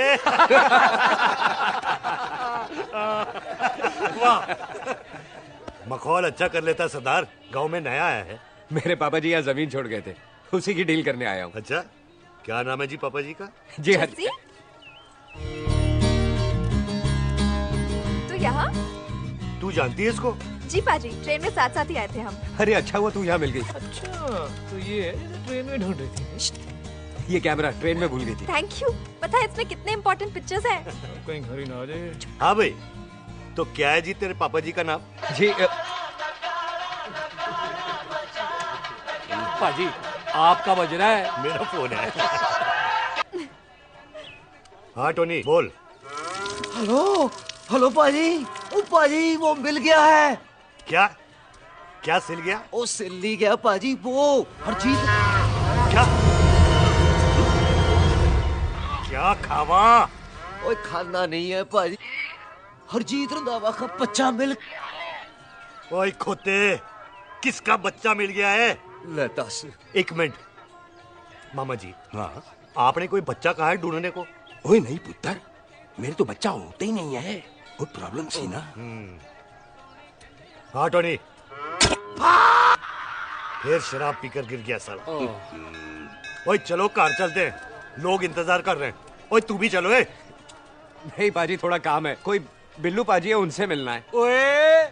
वाह, मखौल अच्छा कर लेता सरदार। गांव में नया आया है। मेरे पापा जी यहाँ जमीन छोड़ गए थे, उसी की डील करने आया हूँ। अच्छा, क्या नाम है जी पापा जी का? जी हाँ। तो यहाँ? तू जानती है इसको? जी पाजी, ट्रेन में साथ साथ ही आए थे हम। अरे अच्छा हुआ तू यहाँ मिल गई। अच्छा, तो ये ट्रेन में ढूंढ रही थी। ये कैमरा ट्रेन में भूल गई थी। Thank you. पता है इसमें कितने इम्पोर्टेंट पिक्चर्स हैं? कहीं घर ही ना आ जाए। हाँ भाई, तो क्या है जी तेरे पापा जी का नाम? जी पाजी, आपका बज रहा है। मेरा फोन है। हाँ टोनी बोल। हेलो हेलो पाजी, ओ पाजी वो मिल गया है। क्या क्या सिल गया? ओ सिल्ली गया पाजी, वो हरजीत। क्या क्या खावा? ओए खाना नहीं है पाजी, हरजीत रंधावा का बच्चा मिल। ओए खोते, किसका बच्चा मिल गया है? ले दस। एक मिनट मामा जी। हाँ, आपने कोई बच्चा कहा है ढूंढने को? ओए नहीं पुत्र, मेरे तो बच्चा होता ही नहीं है, बहुत प्रॉब्लम सी ना। हाँ टोनी, फिर शराब पीकर गिर गया साला। ओए चलो कार चलते हैं, लोग इंतजार कर रहे हैं। ओए तू भी चलो। नहीं पाजी, थोड़ा काम है, कोई बिल्लू पाजी है, उनसे मिलना है। ओए,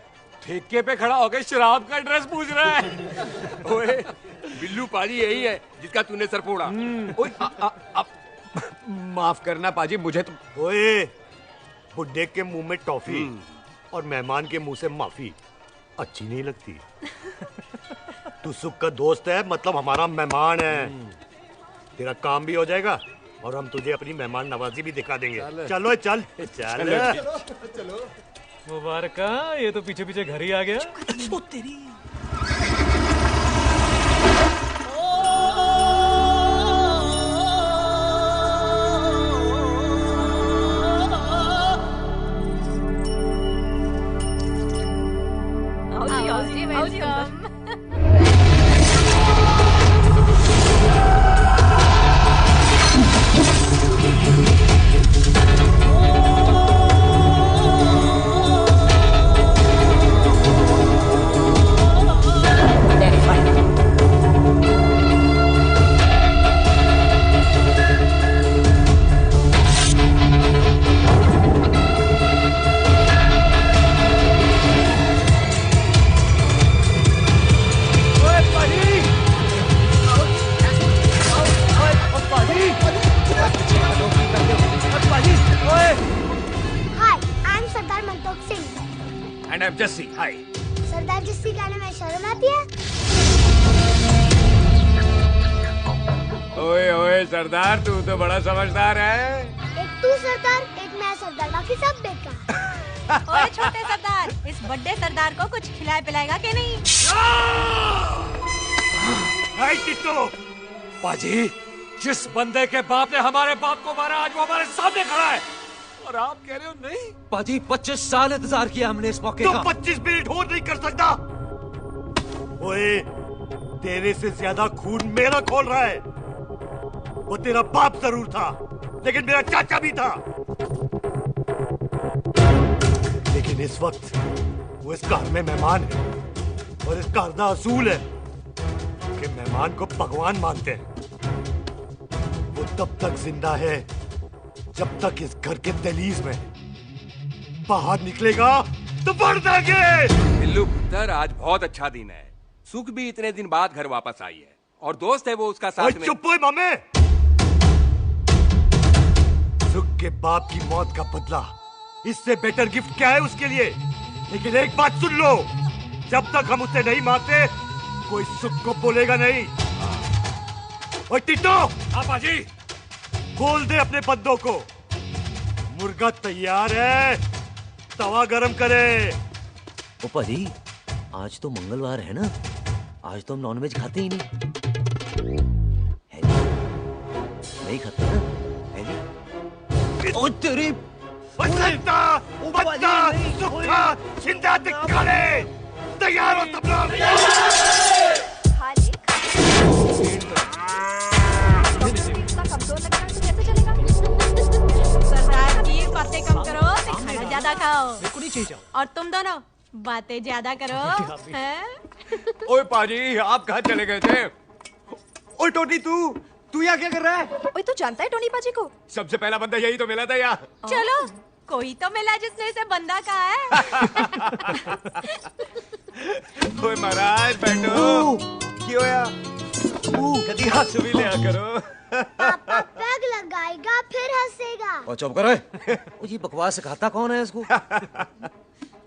ठेके पे खड़ा होकर शराब का एड्रेस पूछ रहा है। ओए, बिल्लू पाजी यही है जिसका तूने सर फोड़ा। ओए, माफ करना पाजी, मुझे तो। ओए, बुड्ढे के मुंह में टॉफी और मेहमान के मुंह से माफी अच्छी नहीं लगती। तू सुख का दोस्त है, मतलब हमारा मेहमान है। तेरा काम भी हो जाएगा और हम तुझे अपनी मेहमान नवाजी भी दिखा देंगे। चलो चल चलो। मुबारक, ये तो पीछे पीछे घर ही आ गया। तेरी जस्सी, हाय। सरदार जस्सी कहने में शर्म आती है? ओए ओए सरदार, तू तो बड़ा समझदार है। एक तू सरदार, एक मैं सरदार, बाकी सब बेकार। ओए छोटे सरदार, इस बड़े सरदार को कुछ खिलाए पिलाएगा कि नहीं? हाय टिट्टो। पाजी, जिस बंदे के बाप ने हमारे बाप को मारा, आज वो हमारे सामने खड़ा है और आप कह रहे हो नहीं? पाजी 25 साल इंतजार किया हमने इस मौके का। 25 मिनट और नहीं कर सकता। ओए, तेरे से ज्यादा खून मेरा खोल रहा है। वो तेरा बाप जरूर था, लेकिन मेरा चाचा भी था। लेकिन इस वक्त वो इस घर में मेहमान है और इस घर का असूल है कि मेहमान को भगवान मानते हैं। वो तब तक जिंदा है जब तक इस घर के दहलीज में, बाहर निकलेगा तो बढ़ देंगे। बिल्लू पुत्र, आज बहुत अच्छा दिन है। सुख भी इतने दिन बाद घर वापस आई है और दोस्त है वो उसका साथ में। चुप हो मामे। सुख के बाप की मौत का बदला, इससे बेटर गिफ्ट क्या है उसके लिए? लेकिन एक बात सुन लो, जब तक हम उसे नहीं मारते कोई सुख को बोलेगा नहीं। और टिट्टो, आपा जी, बोल दे अपने बंदों को मुर्गा तैयार है, तवा गरम करे। ओ पाजी, आज तो मंगलवार है ना, आज तो हम नॉनवेज खाते ही नहीं। नहीं खाता ना, है जी? ओ तेरी बच्चा सुखा जिंदा दिखाले, तैयार हो सब लोग। कमजोर लगता है तो कैसे चलेगा? सरदार जी बातें कम करो, खाना ज्यादा खाओ। मेरे को नहीं चाहिए। और तुम दोनों बातें ज्यादा करो, हैं? ओए पाजी, आप कहाँ चले गए थे? ओए टोनी, तू यहाँ क्या कर रहा है? ओए तू जानता है टोनी पाजी को? सबसे पहला बंदा यही तो मिला था यहाँ। चलो कोई तो मिला जिसने इसे बंदा कहा है। ओए महाराज बैठो। क्यों होया? कभी हाथ भी लिया करो। पापा पैग लगाएगा फिर हंसेगा। और चुप करो। वो ये बकवास सिखाता कौन है इसको?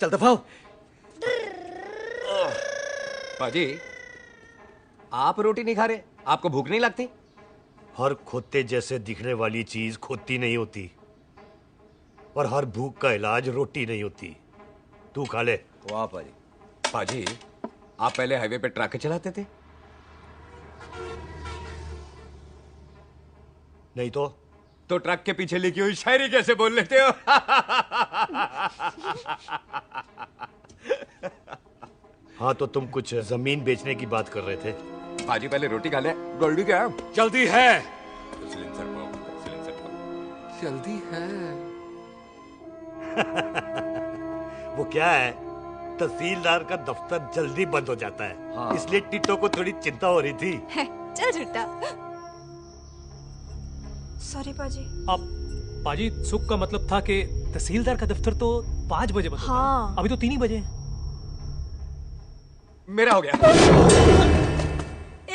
चल दफाओ। पाजी, आप रोटी नहीं खा रहे? आपको भूख नहीं लगती? हर खोते जैसे दिखने वाली चीज खोती नहीं होती, और हर भूख का इलाज रोटी नहीं होती। तू खा ले। वाह पाजी। पाजी, आप पहले हाईवे पे ट्रक चलाते थे? नहीं तो ट्रक के पीछे लिखी हुई शायरी कैसे बोल लेते हो? हाँ, तो तुम कुछ जमीन बेचने की बात कर रहे थे। पाजी पहले रोटी खा ले। गोल्डी क्या? जल्दी है। सिलेंसर जल्दी है। वो क्या है, तहसीलदार का दफ्तर जल्दी बंद हो जाता है। हाँ। इसलिए टिट्टो को थोड़ी चिंता हो रही थी। चल झूठा। सॉरी पाजी। अब पाजी, सुख का मतलब था कि तहसीलदार का दफ्तर तो 5 बजे बंद होता है। हाँ। अभी तो 3 ही बजे। मेरा हो गया।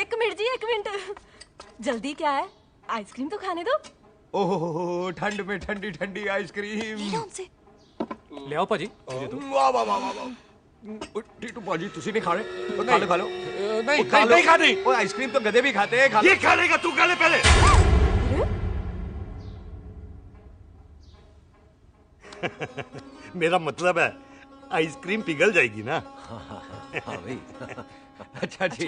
एक मिनट जी, एक मिनट। जल्दी क्या है? आइसक्रीम तो खाने दो। ओह, ठंड में ठंडी ठंडी आइसक्रीम। ले आओ पाजी। वाह वाह वाह वाह। टीटू पाजी, तुसी नहीं खा रहे? तो खा लो, खा लो। नहीं खानी। ओए आइसक्रीम तो गधे भी खाते हैं। ये खा लेगा, तू खा ले पहले। मेरा मतलब है आइसक्रीम पिघल जाएगी ना। हाँ भाई। अच्छा जी।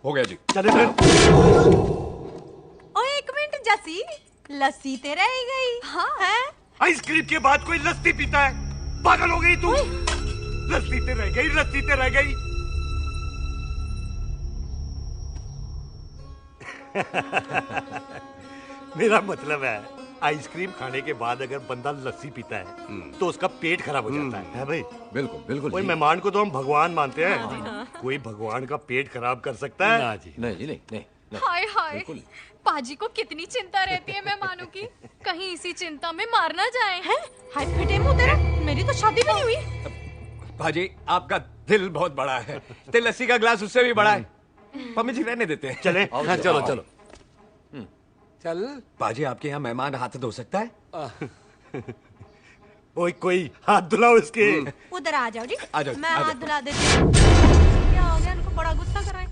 हो गया जी। चले फिर। ओ एक मिनट जसी, लस्सी ते रह गई। हाँ है। आइसक्रीम के बाद कोई लस्सी पीता है? पागल हो गई तू? लस्सी ते रह गई, लस्सी ते रह गई। मेरा मतलब है आइसक्रीम खाने के बाद अगर बंदा लस्सी पीता है तो उसका पेट खराब हो जाता है भाई? बिल्कुल बिल्कुल। कोई मेहमान को तो हम भगवान मानते हैं, कोई भगवान का पेट खराब कर सकता है? ना जी, नहीं जी, नहीं। हाय हाय, पाजी को कितनी चिंता रहती है मेहमानों की, कहीं इसी चिंता में मार ना जाए। हैं? हाय फिटे मुंह तेरा, मेरी तो शादी भी नहीं हुई। पाजी, आपका दिल बहुत बड़ा है। ते लस्सी का ग्लास उससे भी बड़ा है। मम्मी जी रहने देते हैं। चले। हाँ, चलो चलो। चल। पाजी, आपके यहाँ मेहमान हाथ धो सकता है? ओए कोई हाथ धुलाओ इसके। उधर आ जाओ जी। आ जाओ, मैं आ जाओ। हाथ धुला देती हूँ। क्या हो गया, इनको बड़ा गुस्सा कर रहे हैं।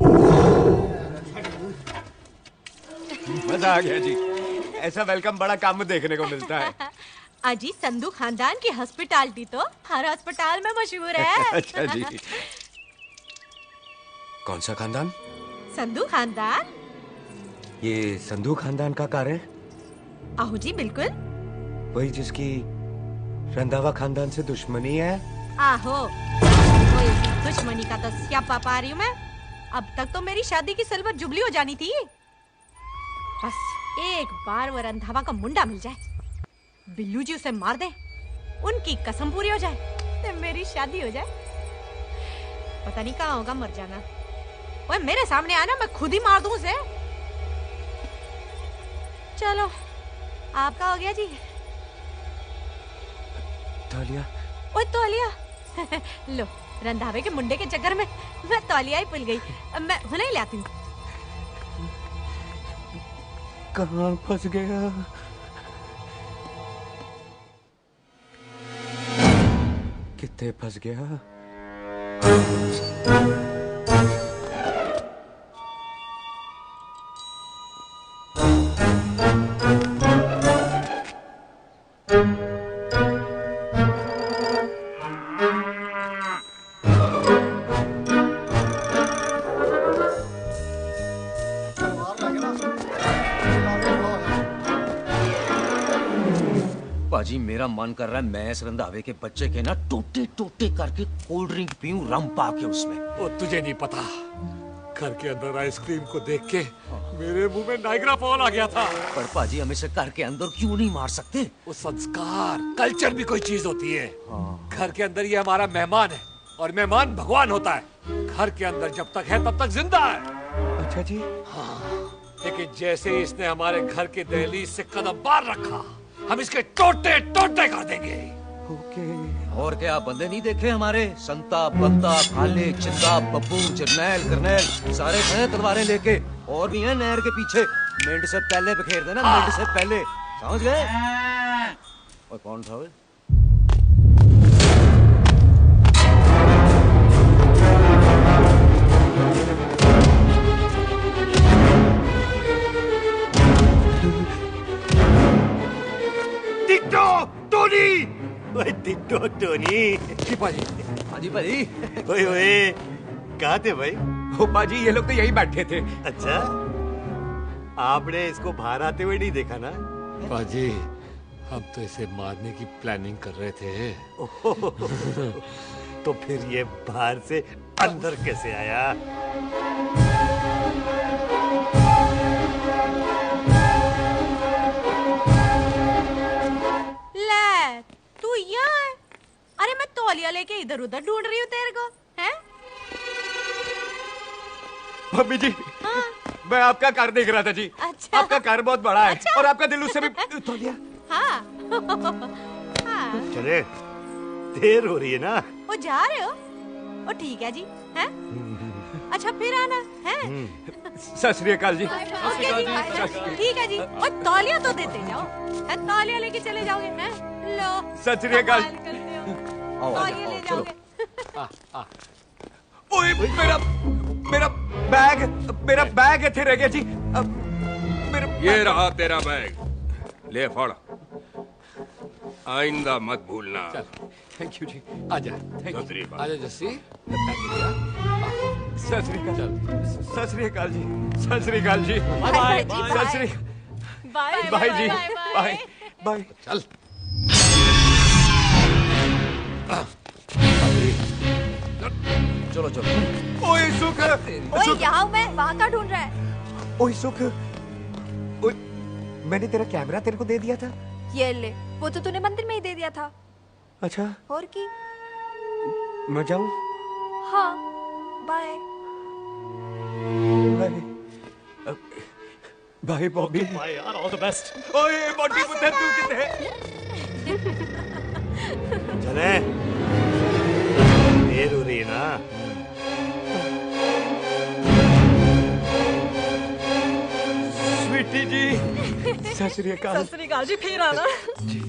मजा आ गया जी। ऐसा वेलकम बड़ा काम में देखने को मिलता है। अजी, संधू खानदान की हॉस्पिटैलिटी तो हर अस्पताल में मशहूर है। अच्छा जी। कौन सा खानदान? संधू खानदान। ये संधू खानदान का कार है? आहो जी, बिल्कुल वही जिसकी रंधावा खानदान से दुश्मनी है। आहो, वही दुश्मनी का तो स्यापा पा रही हूँ मैं। अब तक तो मेरी शादी की सिल्वर जुबली हो जानी थी। बस एक बार वो रंधावा का मुंडा मिल जाए, बिल्लू जी उसे मार दे, उनकी कसम पूरी हो जाए, तो मेरी शादी हो जाए। पता नहीं कहाँ होगा मर जाना। ओए मेरे सामने आना, मैं खुद ही मार दूं उसे। चलो, आपका हो गया जी। तौलिया। ओए तौलिया। लो, रंधावे के मुंडे के चक्कर में मैं तौलिया ही भूल गई। मैं हुने ही लाती हूँ। कहाँ फंस गया? कितने फंस गया? पाजी मेरा मन कर रहा है मैं इस रंधावे के बच्चे के ना टोटे टोटे करके कोल्ड ड्रिंक पीऊं रम पा के उसमें। वो तुझे नहीं पता, घर के अंदर आइसक्रीम को देख के मेरे मुंह में नाइग्रा फॉल आ गया था। पर पाजी हम इसे घर के अंदर क्यों नहीं मार सकते? वो संस्कार कल्चर भी कोई चीज होती है। घर के अंदर ये हमारा मेहमान है और मेहमान भगवान होता है। घर के अंदर जब तक है तब तक जिंदा है। अच्छा जी। हाँ, लेकिन जैसे ही इसने हमारे घर के दहलीज से कदम बाहर रखा हम इसके टोटे टोटे कर देंगे। और क्या बंदे नहीं देखे हमारे? संता बंता खाले चिंदा बब्बू जरनैल करनैल सारे हैं तलवारें लेके और भी हैं नहर के पीछे। मिनट से पहले बखेर देना, मिनट से पहले, समझ गए? और कौन था वे? टिट्टो टोनी, ओए टिट्टो टोनी। जी पाजी। हाँ जी पाजी। ओए ओए कहाँ थे भाई? ओ पाजी ये लोग तो यही बैठे थे। अच्छा, आपने इसको बाहर आते हुए नहीं देखा ना? पाजी हम तो इसे मारने की प्लानिंग कर रहे थे। तो फिर ये बाहर से अंदर कैसे आया? ले तू यहाँ है? अरे मैं तौलिया लेके इधर उधर ढूंढ रही हूँ तेरे को, हैं? मम्मी जी, हाँ? मैं आपका कार देख रहा था जी। अच्छा। आपका कार बहुत बड़ा है। अच्छा। और आपका दिल उससे भी तौलिया। हाँ। हाँ। चले, देर हो रही है ना? वो जा रहे हो? वो ठीक है जी, हैं? अच्छा फिर आना, हैं? सत श्री अकाल जी। ओके जी, ठीक है जी। और तौलिया तो देते जाओ, है? तौलिया लेके चले जाओगे, हैं? लो। सत श्री अकाल। तौलिया ले जाओगे। ओए मेरा बैग इथे रह गया जी। ये रहा तेरा बैग, ले फड़। आइंदा मत भूलना। थैंक यू जी। आजा। सत श्री अकाल। आजा जस्सी। सत श्री अकाल। सत श्री अकाल जी। सत श्री अकाल जी। बाय सत श्री बाय बाय जी। Bye bye. चल। चलो चलो। ओए सुख। ओए यहाँ हूँ मैं, वहाँ का ढूंढ रहा है? ओए सुख, ओए मैंने तेरा कैमरा तेरे को दे दिया था। ये ले, वो तो तूने मंदिर में ही दे दिया था। अच्छा, और की? मैं जाऊं? हाँ, bye. Bye bye Bobby. Bye यार, ऑल द बेस्ट। ओए बॉडी पुत्र तू कितने है? चले, देर हो रही है ना? स्वीटी जी, सत श्री अकाल। सत श्री अकाल जी, फिर आना। जी,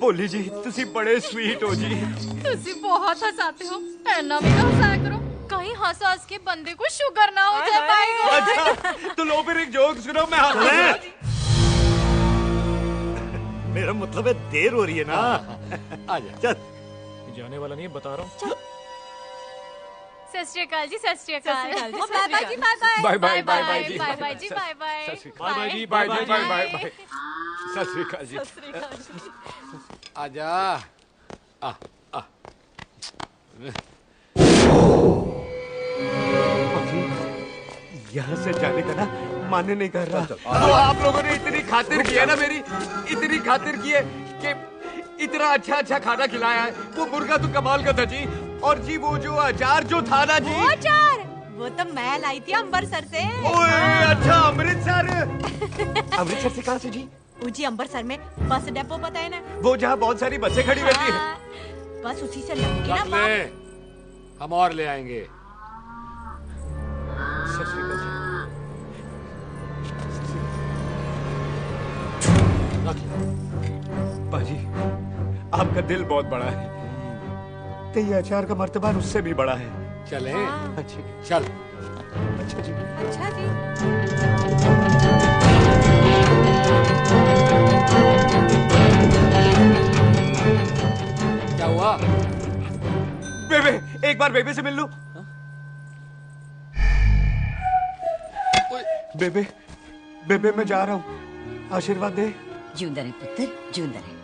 बोली जी, तुसी बड़े स्वीट हो जी। तुसी बहुत हंसाते हो, ऐना भी ना हंसाया करो, कहीं हंस हंस के बंदे को शुगर ना हो जाए पाएगा। अच्छा, तो लो फिर एक जोक सुनो, मैं हंस। मेरा मतलब है देर हो रही है ना? आजा। चल। जाने वाला नहीं, बता रहा हूँ। सत श्री अकाल जी, सत श्री अकाल। बाय बाय जी, bye bye. Bye bye bye जी। बाय बाय जी, बाय बाय। बाय बाय जी, बाय बाय बाय बाय। सत श्री अकाल जी। आजा। यहाँ से जाने का ना माने नहीं कर रहा। तो आप लोगों ने इतनी खातिर की है ना मेरी, इतनी खातिर की है कि इतना अच्छा अच्छा खाना खिलाया है। वो मुर्गा तो कमाल का था जी। और जी वो जो अचार जो था ना जी, वो अचार, वो तो मैं लाई थी अमृतसर से। ओए अच्छा, अमृतसर। अमृतसर से कहाँ से जी? जी अमृतसर में बस डिपो पता है ना? वो जहाँ बहुत सारी बसें खड़ी रहती है। बस उसी से लगती है ना। ले, हम और ले आएंगे। बाजी, आपका दिल बहुत बड़ा है, तो ये अचार का मर्तबा उससे भी बड़ा है। चले? अच्छी चल। अच्छा जी। अच्छा जी। क्या हुआ? बेबे, एक बार बेबे से मिल लूं। बेबे, बेबे मैं जा रहा हूँ, आशीर्वाद दे। जूंदा रे पुत्र, जूंदा रे।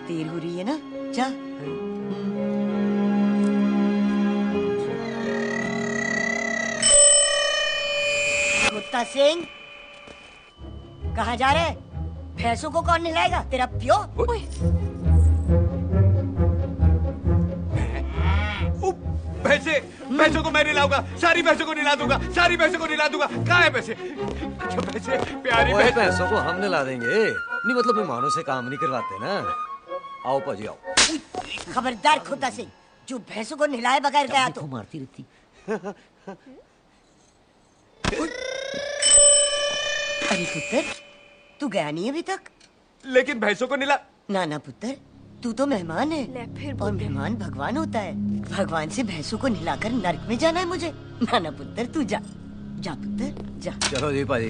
देर हो रही है ना, जा। कुत्ता सिंह, कहाँ जा रहे? भैंसों को कौन नहलाएगा? तेरा प्यो? भैंसों को मैं नहलाऊंगा, सारी भैंसों को नहला दूंगा, सारी भैंसों को नहला दूंगा। कहाँ है भैंसे? अच्छा भैंसे, प्यारी भैंसों को हम नहला देंगे। नहीं मतलब मेहमानों से काम नहीं करवाते ना। आओ पाजी आओ। खबरदार खुदा सिंह, जो भैंसों को नहलाए बगैर गया तो मारती रहती। अरे पुत्र, तू गया नहीं अभी तक? लेकिन भैंसों को नहला। ना पुत्र, तू तो मेहमान है और मेहमान भगवान होता है। भगवान से भैंसों को नहलाकर नरक में जाना है मुझे। ना पुत्र, तू जा, जा पुत्र जा। चलो जी पाजी,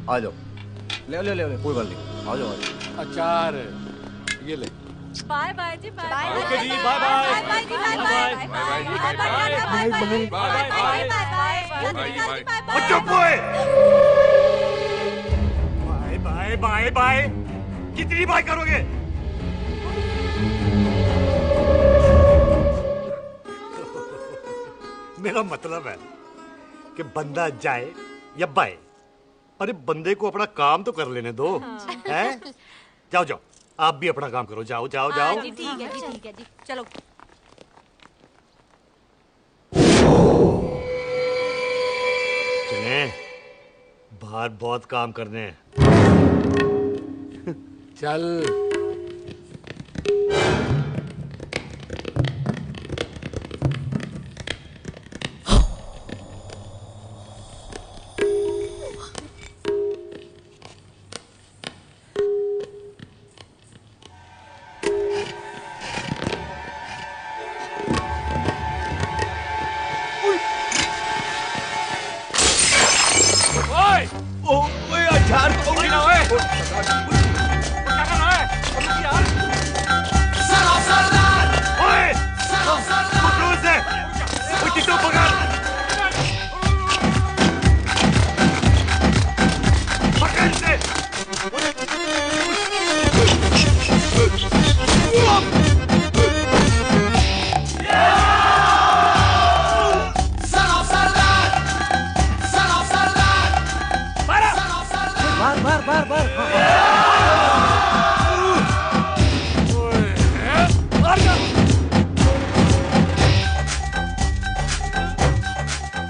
आ जाओ। ले कोई बात नहीं, आ जाओ। अचार ये ले। बाय बाय जी, बाय बाय। ओके जी, बाय बाय। बाय जी, bye bye. Bye bye bye. कितनी बाय करोगे? मेरा मतलब है कि बंदा जाए या बाय, अरे बंदे को अपना काम तो कर लेने दो। हैं? जाओ जाओ, आप भी अपना काम करो। जाओ जाओ जाओ। जी ठीक है जी, ठीक है जी, चलो। चले, बाहर बहुत काम करने हैं। चल।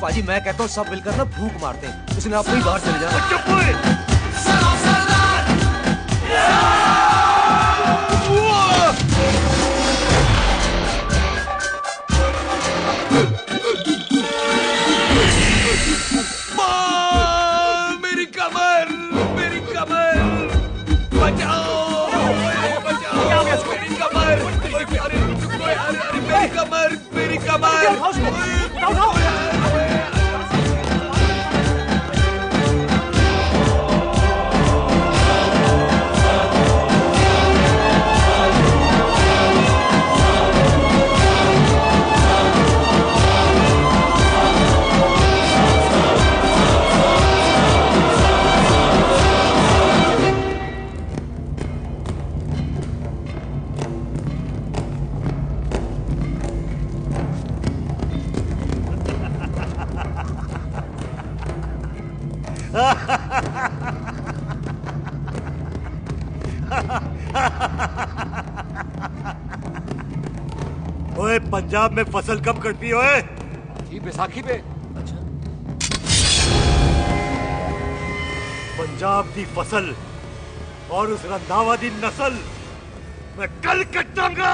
पाजी मैं कहता हूँ सब मिलकर ना भूख मारते हैं। उसने आपको ही बाहर चले जाना। मेरी कमर, मेरी कमर, बचाओ, बचाओ, मेरी कमर, अरे मेरी कमर, मेरी कमर। ओए पंजाब में फसल कब कटती है? जी बैसाखी पे। अच्छा। पंजाब की फसल और उस रंधावा दी नस्ल मैं कल कटांगा।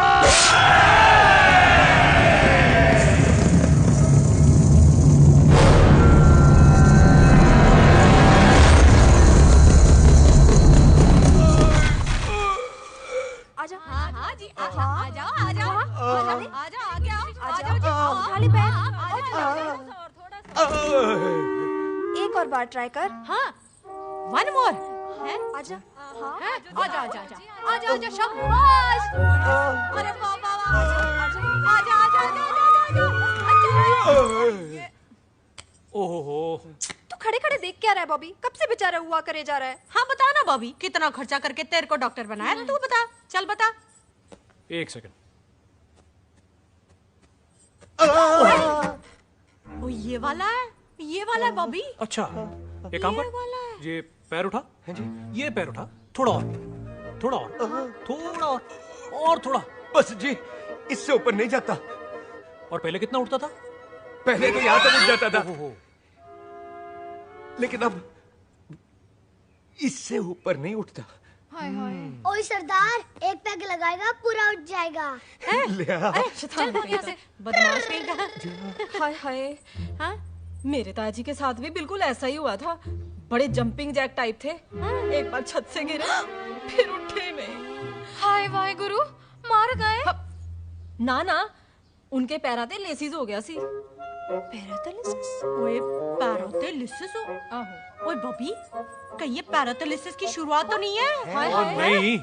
एक और बार ट्राई कर। हाँ, वन मोर है। आजा। हाँ, आजा आजा आजा आजा आजा शाबाश। अरे वाह वाह वाह, आजा आजा आजा। ओहो, तू खड़े खड़े देख क्या रहा है बॉबी? कब से बेचारा हुआ करे जा रहा है? हाँ बता ना बॉबी, कितना खर्चा करके तेरे को डॉक्टर बनाया? तू बता, चल बता। एक सेकंड। वो ये वाला है बॉबी। अच्छा, एक काम कर, ये पैर उठा। हाँ जी। ये पैर उठा, थोड़ा और, थोड़ा और, थोड़ा और थोड़ा। बस जी, इससे ऊपर नहीं जाता। और पहले कितना उठता था? पहले तो यहाँ तक उठ जाता था, लेकिन अब इससे ऊपर नहीं उठता। ओए सरदार, एक पैग लगाएगा पूरा उठ जाएगा। चल भाग यहाँ से, बदमाश कहीं का। हाय हाय, हाँ मेरे ताजी के साथ भी बिल्कुल ऐसा ही हुआ था। बड़े जंपिंग जैक टाइप थे। एक बार छत से गिरे, फिर उठे नहीं। हाय वाहे गुरु, मार गए? ना ना, उनके पैराते लेसिस हो गया सी। पैरालिसिस? ओए पैरालिसिस हो? आहो। ओए बॉबी, कहीं ये पैरालिसिस की शुरुआत तो नहीं है? हाय हाय। नहीं,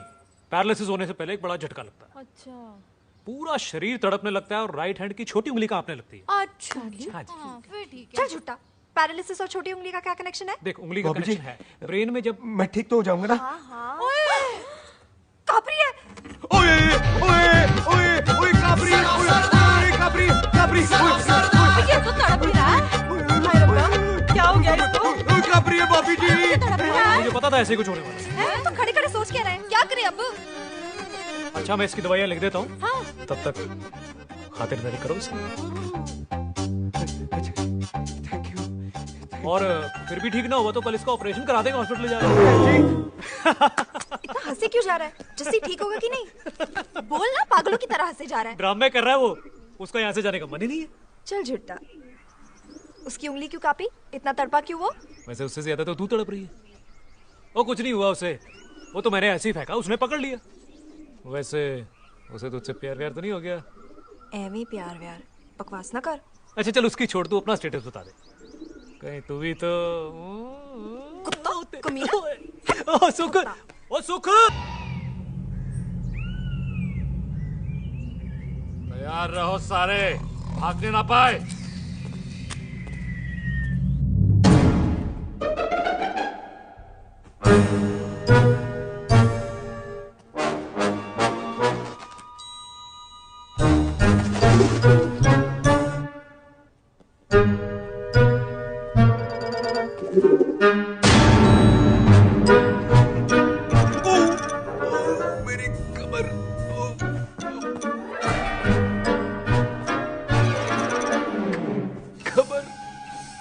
पैरालिसिस होने से पहले एक बड़ा झटका लगता है। अच्छा। पूरा शरीर तड़पने लगता है और राइट हैंड की छोटी उंगली कांपने लगती है। अच्छा जी। हाँ जी। फिर ठीक है। चल झूठा, पैरालिसिस और छोटी उंगली का क्या कनेक्शन है? देख, उंगली का कनेक्शन है ब्रेन में। जब मैं ठीक तो हो जाऊंगा ना? हाँ। ओए, कापरी है। ओए ओए ओए ओए कापरी, ओए कापरी कापरी। ये तो तड़प ही रहा है। हाय रब्बा, क्या हो गया इसको? कापरी है बॉबी जी। मुझे पता था ऐसे कुछ होने वाला है। तो खड़े खड़े सोच क्या रहे हैं? क्या करें अब? अच्छा, मैं इसकी दवाइयाँ लिख देता हूँ। हाँ। तब तक खातिरदारी करो इसकी। और फिर भी ठीक ना हुआ तो कल इसका ऑपरेशन करा देंगे, हॉस्पिटल ले जाएगा। इतना हंसे क्यों जा रहा है? जस्सी ठीक होगा कि नहीं? बोल ना, पागलों की तरह हंसे जा रहा है। ड्रामे कर रहा है वो, उसका यहाँ से जाने का मन ही नहीं है। चल झुट्टा, उसकी उंगली क्यों कापी? इतना तड़पा क्यों वो? वैसे उससे ज्यादा तो तू तड़प रही है। वो कुछ नहीं हुआ उसे, वो तो मैंने ऐसे ही फेंका, उसने पकड़ लिया। वैसे उसे तुझसे प्यार व्यार तो नहीं हो गया? एवी प्यार व्यार, बकवास ना कर। अच्छा चल, उसकी छोड़, तू अपना स्टेटस बता दे। कहीं तू भी तो कुत्ता कमीना। ओ सुख, ओ सुख, तैयार रहो सारे, भागने ना पाए।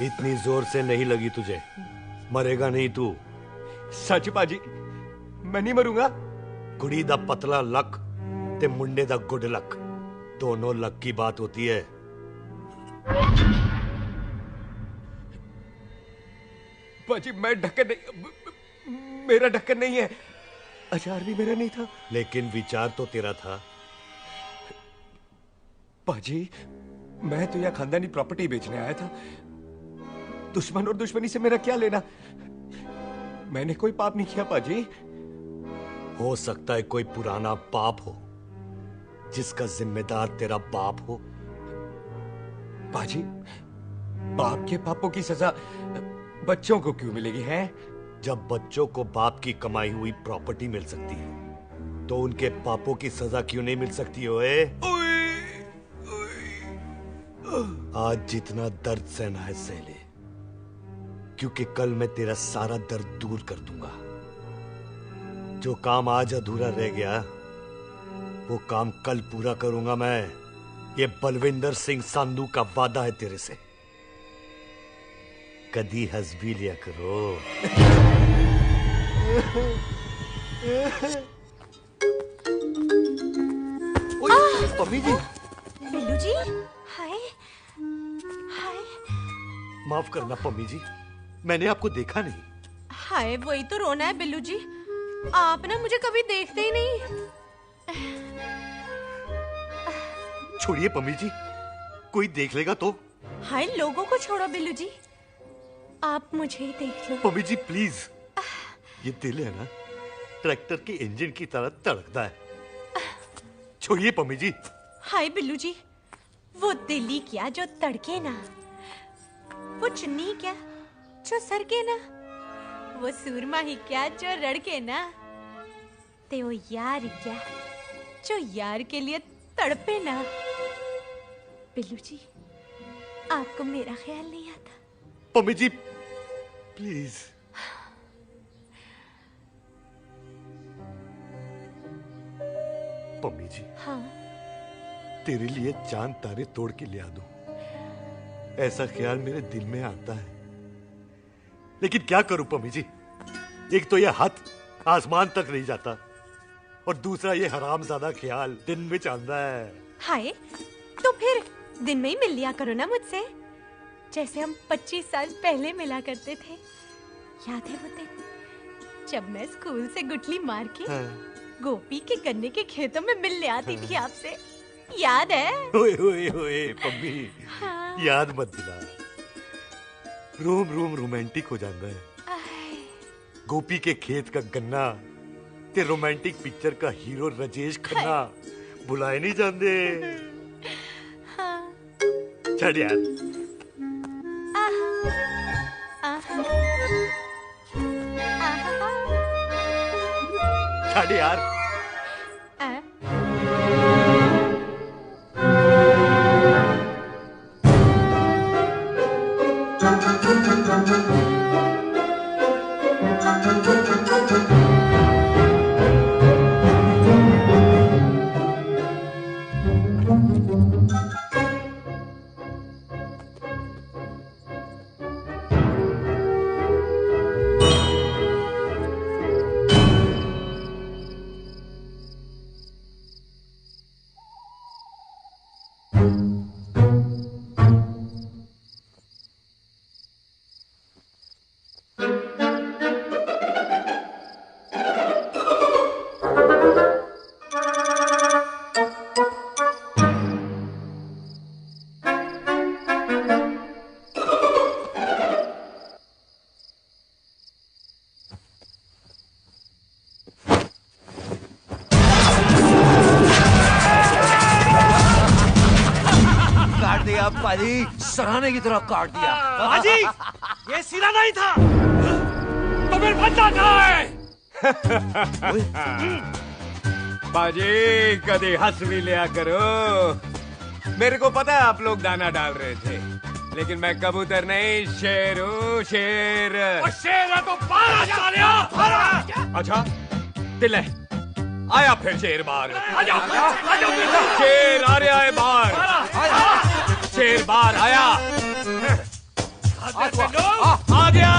इतनी जोर से नहीं लगी तुझे, मरेगा नहीं तू। सच बाजी, मैं नहीं मरूंगा। कुड़ी दा पतला लक ते मुंडे दा गुड लक, दोनों लक की बात होती है। बाजी मैं ढक्कन नहीं, मेरा ढक्कन नहीं है। अचार भी मेरा नहीं था। लेकिन विचार तो तेरा था। बाजी, मैं तो यह खानदानी प्रॉपर्टी बेचने आया था। दुश्मन और दुश्मनी से मेरा क्या लेना? मैंने कोई पाप नहीं किया पाजी। हो सकता है कोई पुराना पाप हो जिसका जिम्मेदार तेरा बाप हो। पाजी, बाप के पापों की सजा बच्चों को क्यों मिलेगी है? जब बच्चों को बाप की कमाई हुई प्रॉपर्टी मिल सकती है तो उनके पापों की सजा क्यों नहीं मिल सकती? ओए आज जितना दर्द सहना है सह ले, क्योंकि कल मैं तेरा सारा दर्द दूर कर दूंगा। जो काम आज अधूरा रह गया वो काम कल पूरा करूंगा मैं। ये बलविंदर सिंह संधू का वादा है तेरे से। कदी हंस भी लिया करो। पम्मी जी। बिल्लू जी, हाय हाय। माफ करना पम्मी जी, मैंने आपको देखा नहीं। हाय, वही तो रोना है बिल्लू जी, आप ना मुझे कभी देखते ही नहीं। छोड़िए पम्मी जी, कोई देख लेगा तो। हाय, लोगों को छोड़ो बिल्लू जी, आप मुझे ही देख लो। पम्मी जी प्लीज, ये दिल है ना, ट्रैक्टर के इंजन की तरह धड़कता है। छोड़िए पम्मी जी। हाय बिल्लू जी, वो दिल्ली क्या जो तड़के ना, वो चुन्नी क्या जो सरके ना, वो सूरमा ही क्या जो रड़के ना, ते वो यार क्या जो यार के लिए तड़पे ना। बिल्लू जी, आपको मेरा ख्याल नहीं आता? पम्मी जी प्लीज। पम्मी जी, हाँ। तेरे लिए चांद तारे तोड़ के लिया दूं, ऐसा ख्याल मेरे दिल में आता है, लेकिन क्या करूं पम्मी जी। एक तो यह हाथ आसमान तक नहीं जाता और दूसरा ये हरामजादा ख्याल दिन में चांदा है। हाय, तो फिर दिन में ही मिल लिया करो ना मुझसे, जैसे हम 25 साल पहले मिला करते थे। याद है वो दिन जब मैं स्कूल से गुठली मार के गोपी के गन्ने के खेतों में मिलने आती थी आपसे? याद है? ओए ओए ओए पम्मी, याद मत दिला। रोम रोम रोमांटिक हो जाता है। गोपी के खेत का गन्ना ते रोमांटिक पिक्चर का हीरो राजेश खन्ना बुलाए नहीं जाते। छड़ यार। छड़ यार। सराहने की तरह काट दिया। बाजी, ये सिरा नहीं था तो फिर बंदा कहाँ है? बाजी कभी हंस भी लिया करो। मेरे को पता है आप लोग दाना डाल रहे थे, लेकिन मैं कबूतर नहीं शेर हूँ, शेर। शेर है तो बाहर जा रहा। अच्छा दिल है, आया फिर शेर बाहर। आजा, शेर आ रहा है बाहर। शेर बाहर आया। आ गया।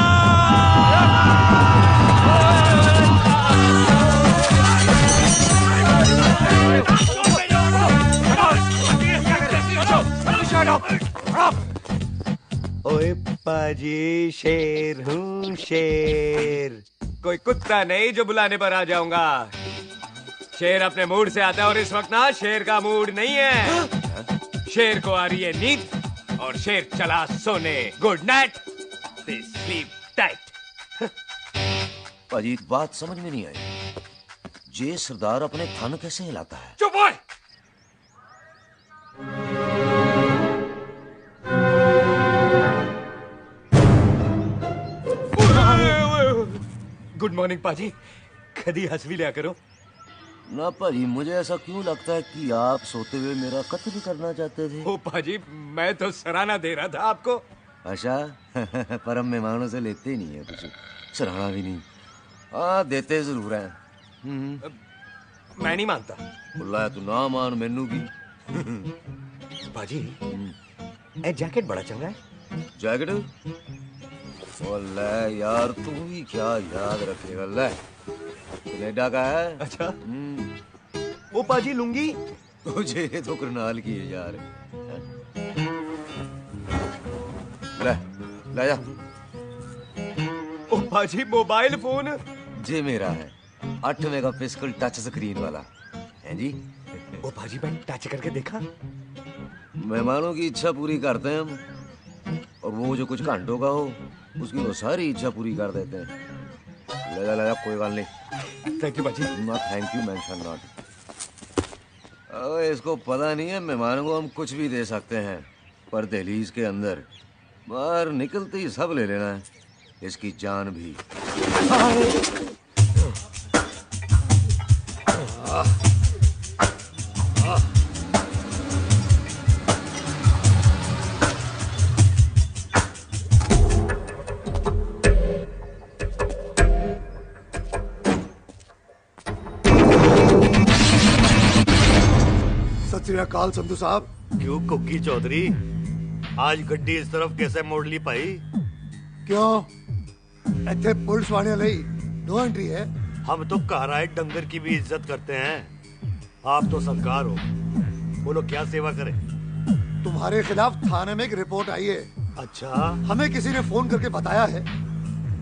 ओए पाजी, शेर हूँ शेर, कोई कुत्ता नहीं जो बुलाने पर आ जाऊंगा। शेर अपने मूड से आता है और इस वक्त ना शेर का मूड नहीं है। शेर को आ रही है नींद और शेर चला सोने। Good night, sleep tight. पाजी बात समझ में नहीं आई, जे सरदार अपने थन कैसे हिलाता है? चुप हो। गुड मॉर्निंग पाजी, कभी हंस भी लिया करो ना। पाजी मुझे ऐसा क्यों लगता है कि आप सोते हुए मेरा कत्ल करना चाहते थे? ओ पाजी, मैं तो सराहना दे रहा था आपको। अच्छा पर हम मेहमानों से लेते ही नहीं है कुछ, सराहना भी नहीं। हाँ देते जरूर हैं। मैं नहीं मानता। बुलाया तू ना मान, मैनू की। पाजी ए जैकेट बड़ा चंगा है। जैकेट? ले यार तू भी क्या याद रखेगा। ले कनेडा का है। अच्छा वो पाजी लुंगी तुझे तो करनाल की है यार। ले ले जा। ओ पाजी मोबाइल फोन जे मेरा है, 8 मेगापिक्सल टच स्क्रीन वाला है जी। ओ पाजी मैं टच करके देखा। मेहमानों की इच्छा पूरी करते हैं हम, और वो जो कुछ घंटों का हो उसकी तो सारी इच्छा पूरी कर देते हैं। ले जा कोई बात नहीं। थैंक यू बाजी। No thank you mention not. इसको पता नहीं है मेहमानों को हम कुछ भी दे सकते हैं, पर दहलीज के अंदर बाहर निकलते ही सब ले लेना है, इसकी जान भी। सत श्री अकाल संधू साहब। क्यों कुकी चौधरी, आज गड्डी इस तरफ कैसे मोड़ ली पाई? क्यों इतने पुलिस वाले नहीं नो एंट्री है? हम तो कहराए डंगर की भी इज्जत करते हैं। आप तो सरकार हो, बोलो क्या सेवा करें? तुम्हारे खिलाफ थाने में एक रिपोर्ट आई है। अच्छा? हमें किसी ने फोन करके बताया है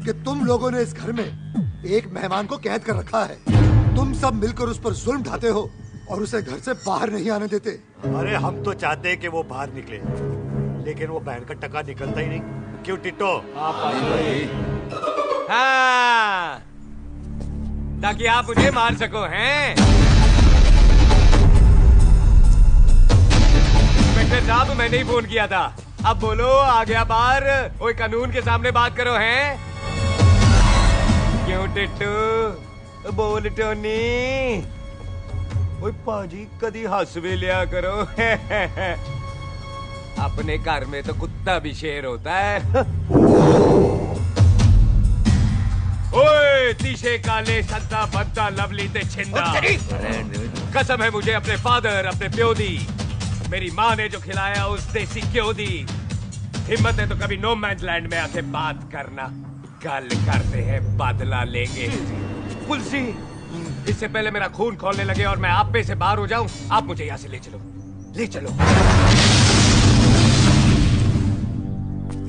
कि तुम लोगों ने इस घर में एक मेहमान को कैद कर रखा है। तुम सब मिलकर उस पर जुल्म ढाते हो और उसे घर से बाहर नहीं आने देते। अरे हम तो चाहते हैं कि वो बाहर निकले, लेकिन वो बहन का टका निकलता ही नहीं। क्यों टिट्टो? हाँ, ताकि आप मुझे मार सको, हैं? इंस्पेक्टर साहब, मैंने ही फोन किया था। अब बोलो, आ गया बाहर? ओए, कानून के सामने बात करो, हैं? क्यों टिट्टू? बोल टोनी। ओए पाजी, कदी हंस भी लिया करो। अपने घर में तो कुत्ता भी शेर होता है। ओए तीशे काले संता बंता लवली ते छिंदा, कसम है मुझे अपने फादर, अपने प्यो दी, मेरी माँ ने जो खिलाया उस देसी क्यों दी। हिम्मत है तो कभी नो मैंस लैंड में आके बात करना। गल करते हैं, बदला लेंगे। पुलसी, इससे पहले मेरा खून खोलने लगे और मैं आप पे से बाहर हो जाऊं, आप मुझे यहाँ से ले चलो, ले चलो।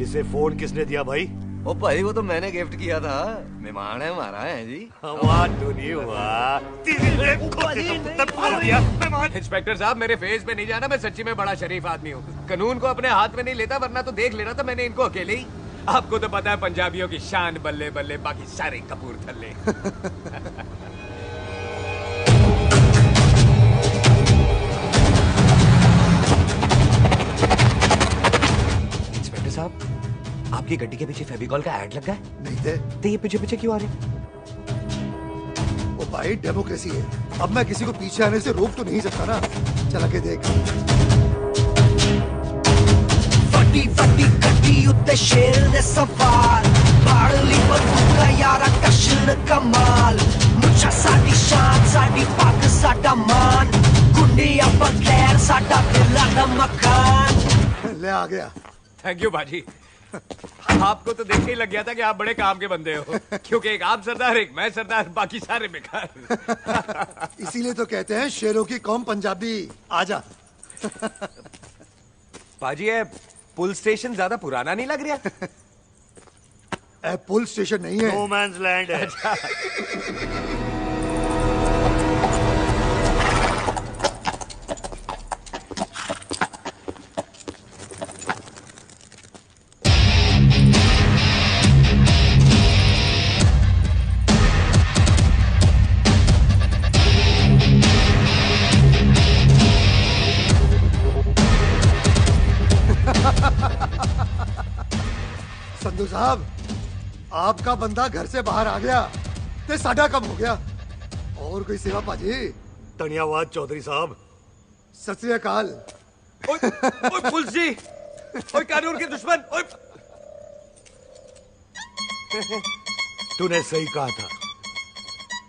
इसे फोन किसने दिया भाई? ओ भाई, वो तो मैंने गिफ्ट किया था। मेहमान है हमारा, है जी। वाह टोनी वाह। इंस्पेक्टर साहब, मेरे फेस पे नहीं जाना, मैं सच्ची में बड़ा शरीफ आदमी हूँ। कानून को अपने हाथ में नहीं लेता, वरना तो देख लेना था मैंने इनको अकेले ही। आपको तो पता है पंजाबियों की शान बल्ले बल्ले, बाकी सारे कपूरथले। इंस्पेक्टर साहब, आपकी गड्डी के पीछे फेविकॉल का ऐड लगा है? नहीं थे। तो ये पीछे पीछे क्यों आ रहे? ओ भाई, डेमोक्रेसी है। अब मैं किसी को पीछे आने से रोक तो नहीं सकता ना। चला के देख। फटी फटी गड्डी उत्ते शेर ने सवार, बाड़ली बंदूका यारा कशन कमाल, मुछा साडी शान, साडी पग, साडा मान, गुंडिया बगैर साडा दिला दा मकान। ले आ गया। थैंक यू बाजी। आपको तो देख के ही लग गया था कि आप बड़े काम के बंदे हो, क्योंकि एक आप सरदार, एक मैं सरदार, बाकी सारे बेकार। इसीलिए तो कहते हैं शेरों की कौम पंजाबी। आजा। बाजी, ये पुल स्टेशन ज्यादा पुराना नहीं लग रहा? पुल स्टेशन नहीं है, नो मैंस लैंड है। अच्छा। संधू साहब, आपका बंदा घर से बाहर आ गया ते साडा कम हो गया। और कोई सेवा पाजी? धन्यवाद चौधरी साहब। सत श्री अकाल। ओए पुलिस जी, ओए कानून के दुश्मन, ओए। तूने सही कहा था,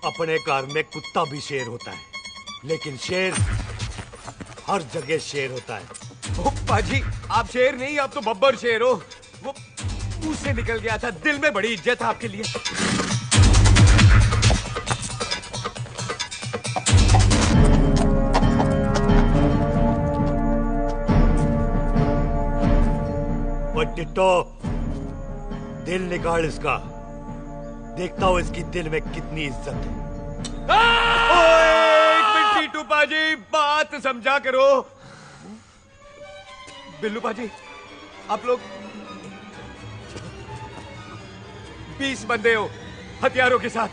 अपने घर में कुत्ता भी शेर होता है, लेकिन शेर हर जगह शेर होता है। ओ पाजी, आप शेर नहीं, आप तो बब्बर शेर हो। वो मुंह से निकल गया था, दिल में बड़ी इज्जत है आपके लिए। और टिट्टो, दिल निकाल इसका, देखता हूं इसकी दिल में कितनी इज्जत है। एक मिनट टीटू पाजी, बात समझा करो। बिल्लू पाजी, आप लोग 20 बंदे हो हथियारों के साथ,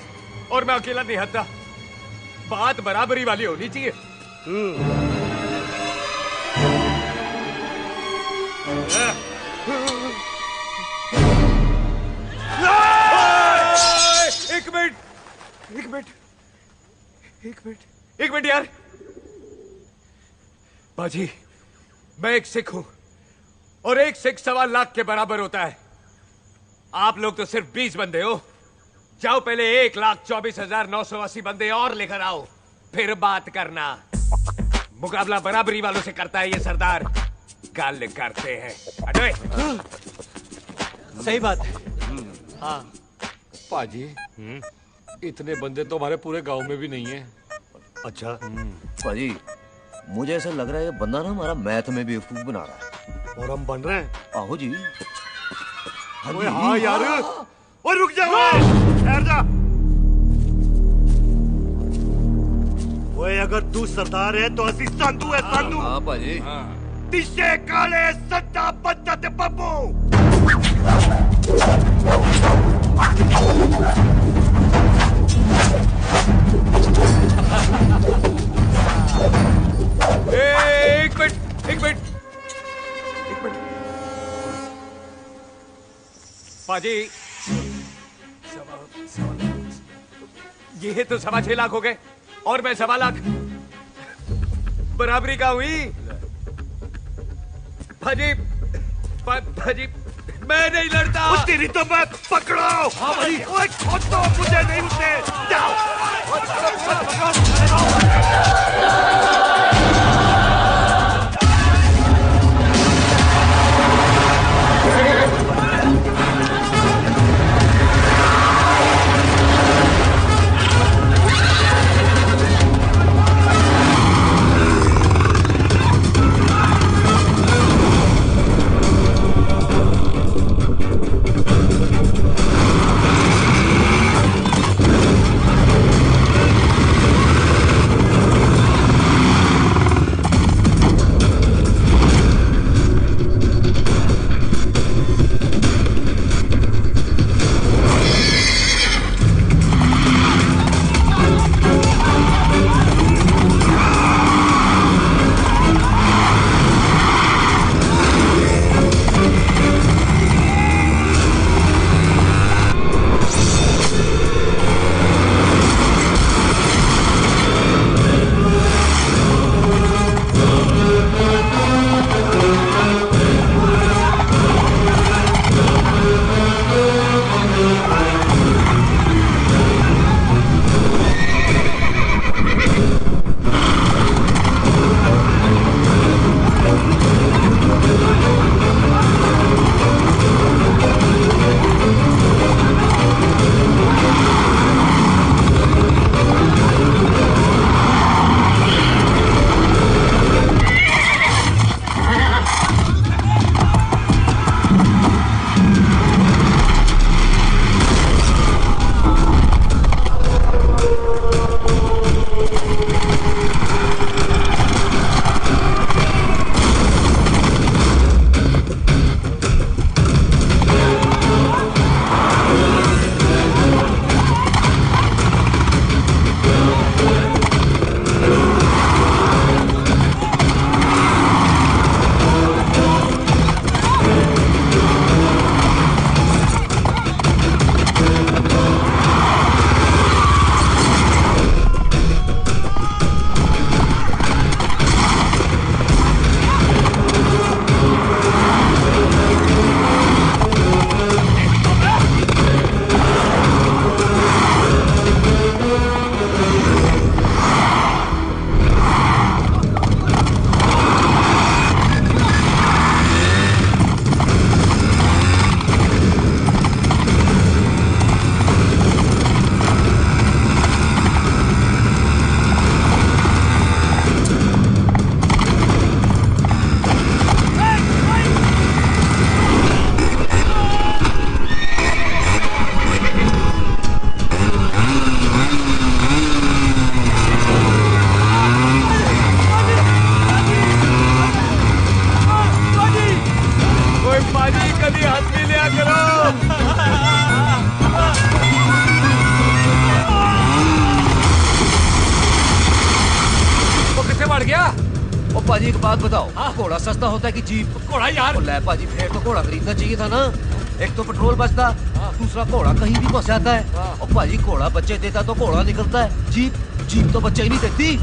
और मैं अकेला नहीं हटता। बात बराबरी वाली होनी चाहिए। एक मिनट, एक मिनट, एक मिनट, एक मिनट यार। बाजी, मैं एक सिख हूं, और एक सिख 1.25 लाख के बराबर होता है। आप लोग तो सिर्फ 20 बंदे हो। जाओ पहले 1,24,980 बंदे और लेकर आओ, फिर बात करना। मुकाबला बराबरी वालों से करता है ये सरदार। गाल करते हैं। अरे सही बात है। हाँ पाजी, इतने बंदे तो हमारे पूरे गांव में भी नहीं है। अच्छा पाजी, मुझे ऐसा लग रहा है ये बंदा ना हमारा मैथ में बेवकूफ बना रहा है। और हम बन रहे हैं? आहो जी। ओए हाँ यार, ओए रुक जा, ठहर जा। ओए अगर तू सरदार है तो असी संधू है, संधू। हाँ पाजी। दिशे काले सट्टा बद्दा ते बब्बू। एक मिनट। पाजी, ये तो 6.25 लाख हो गए और मैं 1.25 लाख। बराबरी का हुई। भाजी, भाजी, मैं नहीं लड़ता। तेरी तो मैं पकड़ो। हाँ भाई। ओए खुद तो मुझे नहीं उठे। जाओ। पाजी एक बात बताओ, घोड़ा सस्ता होता है कि जीप? घोड़ा यार। ले पाजी, फिर तो घोड़ा खरीदना चाहिए था ना। एक तो पेट्रोल बचता, दूसरा घोड़ा कहीं भी फंस जाता है। और पाजी घोड़ा बच्चे देता तो घोड़ा निकलता है, जीप तो बच्चे ही नहीं देती।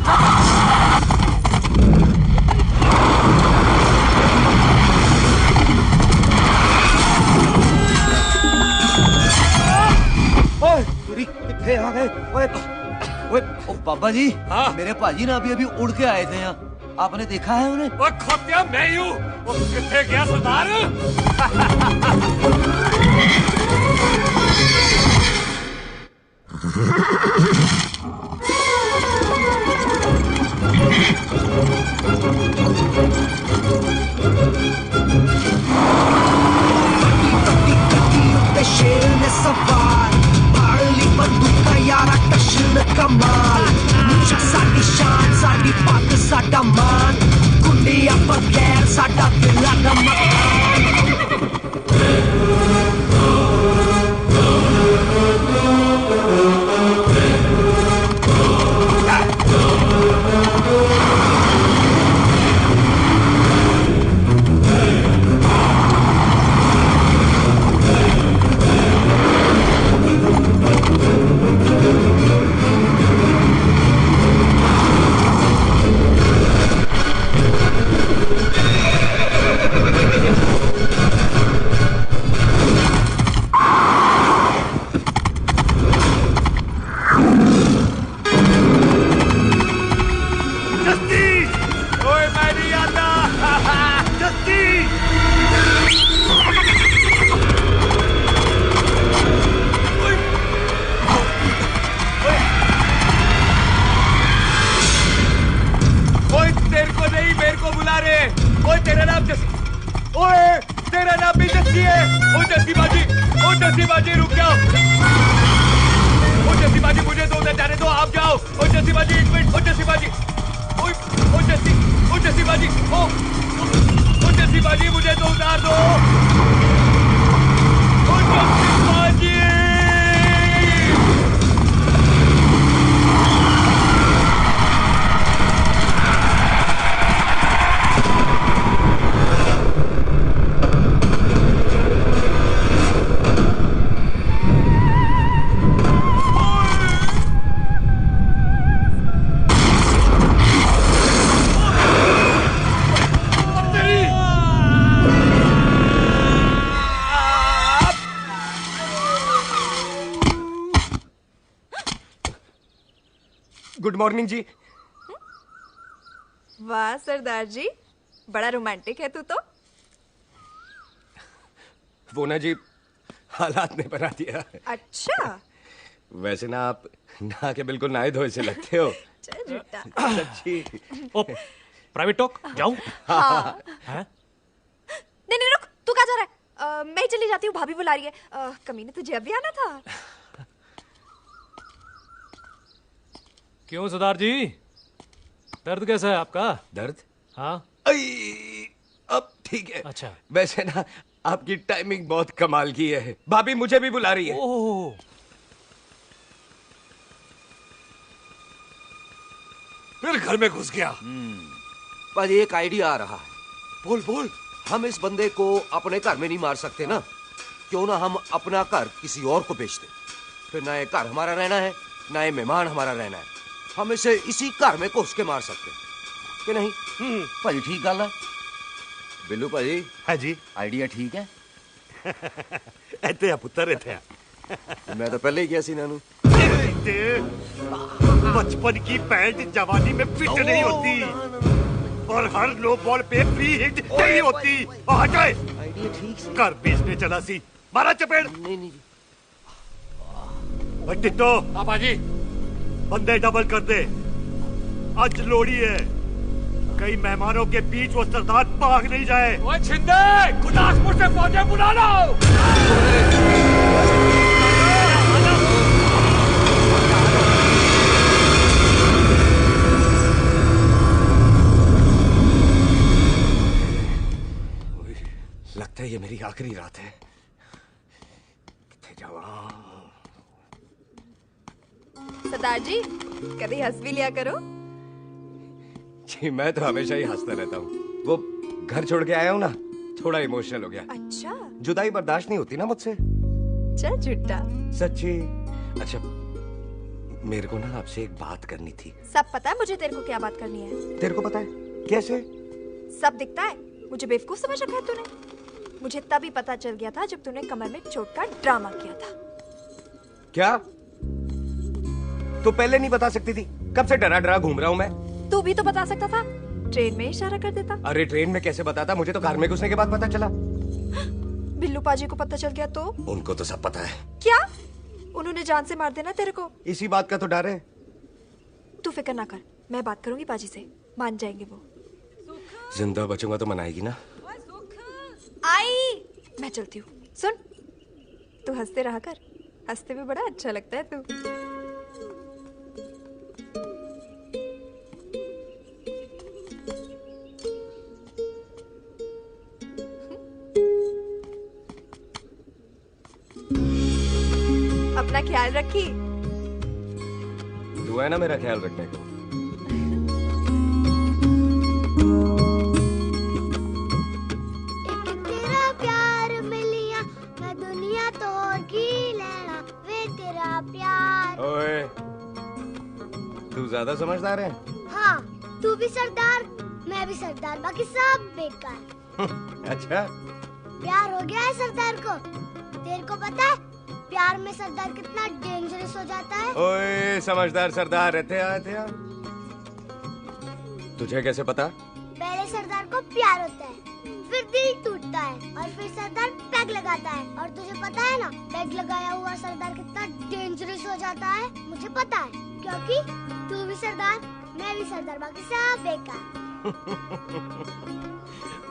ओए बाबा जी, मेरे पाजी ना अभी उड़ के आए थे यहाँ। आपने देखा है उन्हें? वो खोतिया मैं ही हूँ। वो कितने गया सरदार? शेर ने सवार भाली बंदूक यारा टशन कमाल मुझा साडी शान साडी पग साडा मान गुंडिया बगैर साडा दिला दा गुड मॉर्निंग जी। वाह सरदार जी, बड़ा रोमांटिक है तू तो। वो ना जी, हालात ने बना दिया। अच्छा। वैसे ना आप नहा के बिल्कुल नहाए धोए से लगते हो। चल झूठा। सच्ची। प्राइवेट टॉक जाऊं? हाँ। हैं? नहीं नहीं रुक, तू कहाँ जा रहा है? मैं ही चली जाती हूँ, भाभी बुला रही है। कमीने तुझे अभी आना था। क्यों सरदार जी, दर्द कैसा है आपका? दर्द? हाँ। अब ठीक है। अच्छा। वैसे ना आपकी टाइमिंग बहुत कमाल की है। भाभी मुझे भी बुला रही है। ओह। फिर घर में घुस गया। पर एक आइडिया आ रहा है। बोल बोल। हम इस बंदे को अपने घर में नहीं मार सकते ना, क्यों ना हम अपना घर किसी और को बेच दें। फिर ना ये घर हमारा रहना है, ना ये मेहमान हमारा रहना है। हम इसे इसी घर में घुस के मार सकते हैं कि नहीं? भाजी ठीक गल है। बिल्लू भाजी। हाँ जी। आइडिया ठीक है। इतने पुत्र इतने मैं तो पहले ही गया सी नानू। बचपन की पैंट जवानी में फिट नहीं होती और हर लो बॉल पे फ्री हिट नहीं होती। आ जाए घर बेचने चला सी, मारा चपेड़। नहीं टिट्टो। पापा जी। बंदे डबल कर दे, आज लोड़ी है। कई मेहमानों के बीच वो सरदार भाग नहीं जाए। ओए छिंदे, गुरदासपुर से फौजें बुला लो। लगता है ये मेरी आखिरी रात है। सरदार जी, कभी हंस भी लिया करो। जी मैं तो हमेशा ही हंसता रहता हूँ। वो घर छोड़ के आया हूँ ना, थोड़ा इमोशनल हो गया। अच्छा। जुदाई बर्दाश्त नहीं होती ना मुझसे। चल झूठा। सच्ची। अच्छा, मेरे को ना आपसे एक बात करनी थी। सब पता है मुझे तेरे को क्या बात करनी है। तेरे को पता है? कैसे? सब दिखता है। मुझे बेवकूफ समझ रखा है तूने। मुझे तभी पता चल गया था जब तूने कमर में चोट का ड्रामा किया था। क्या? तो पहले नहीं बता सकती थी? कब से डरा डरा घूम रहा हूँ मैं। तू भी तो बता सकता था। ट्रेन में इशारा कर देता। अरे ट्रेन में कैसे बताता? मुझे तो कार में घुसने के बाद पता चला। बिल्लू पाजी को पता चल गया तो? उनको तो सब पता है। क्या? उन्होंने जान से मार देना तेरे को। इसी बात का तो डर है। तू फिक्र ना कर, मैं बात करूंगी पाजी से, मान जाएंगे वो। जिंदा बचूंगा तो मनाएगी ना? आई मैं चलती हूँ। सुन, तू हंसते रहा कर, हंसते भी बड़ा अच्छा लगता है तू। अपना ख्याल रखी। तू है ना मेरा ख्याल रखने को। तेरा प्यार मिलिया मैं दुनिया तोड़गी लेना वे तेरा प्यार। ओए, तू ज्यादा समझदार है। हाँ, तू भी सरदार, मैं भी सरदार, बाकी सब बेकार। अच्छा, प्यार हो गया है सरदार को। तेरे को पता है प्यार में सरदार कितना डेंजरस हो जाता है? ओए, समझदार सरदार रहते आए थे यार। तुझे कैसे पता? पहले सरदार को प्यार होता है, फिर दिल टूटता है और फिर सरदार पैग लगाता है। और तुझे पता है ना, पैग लगाया हुआ सरदार कितना डेंजरस हो जाता है? मुझे पता है, क्योंकि तू भी सरदार, मैं भी सरदार, बाकी सब बेकार।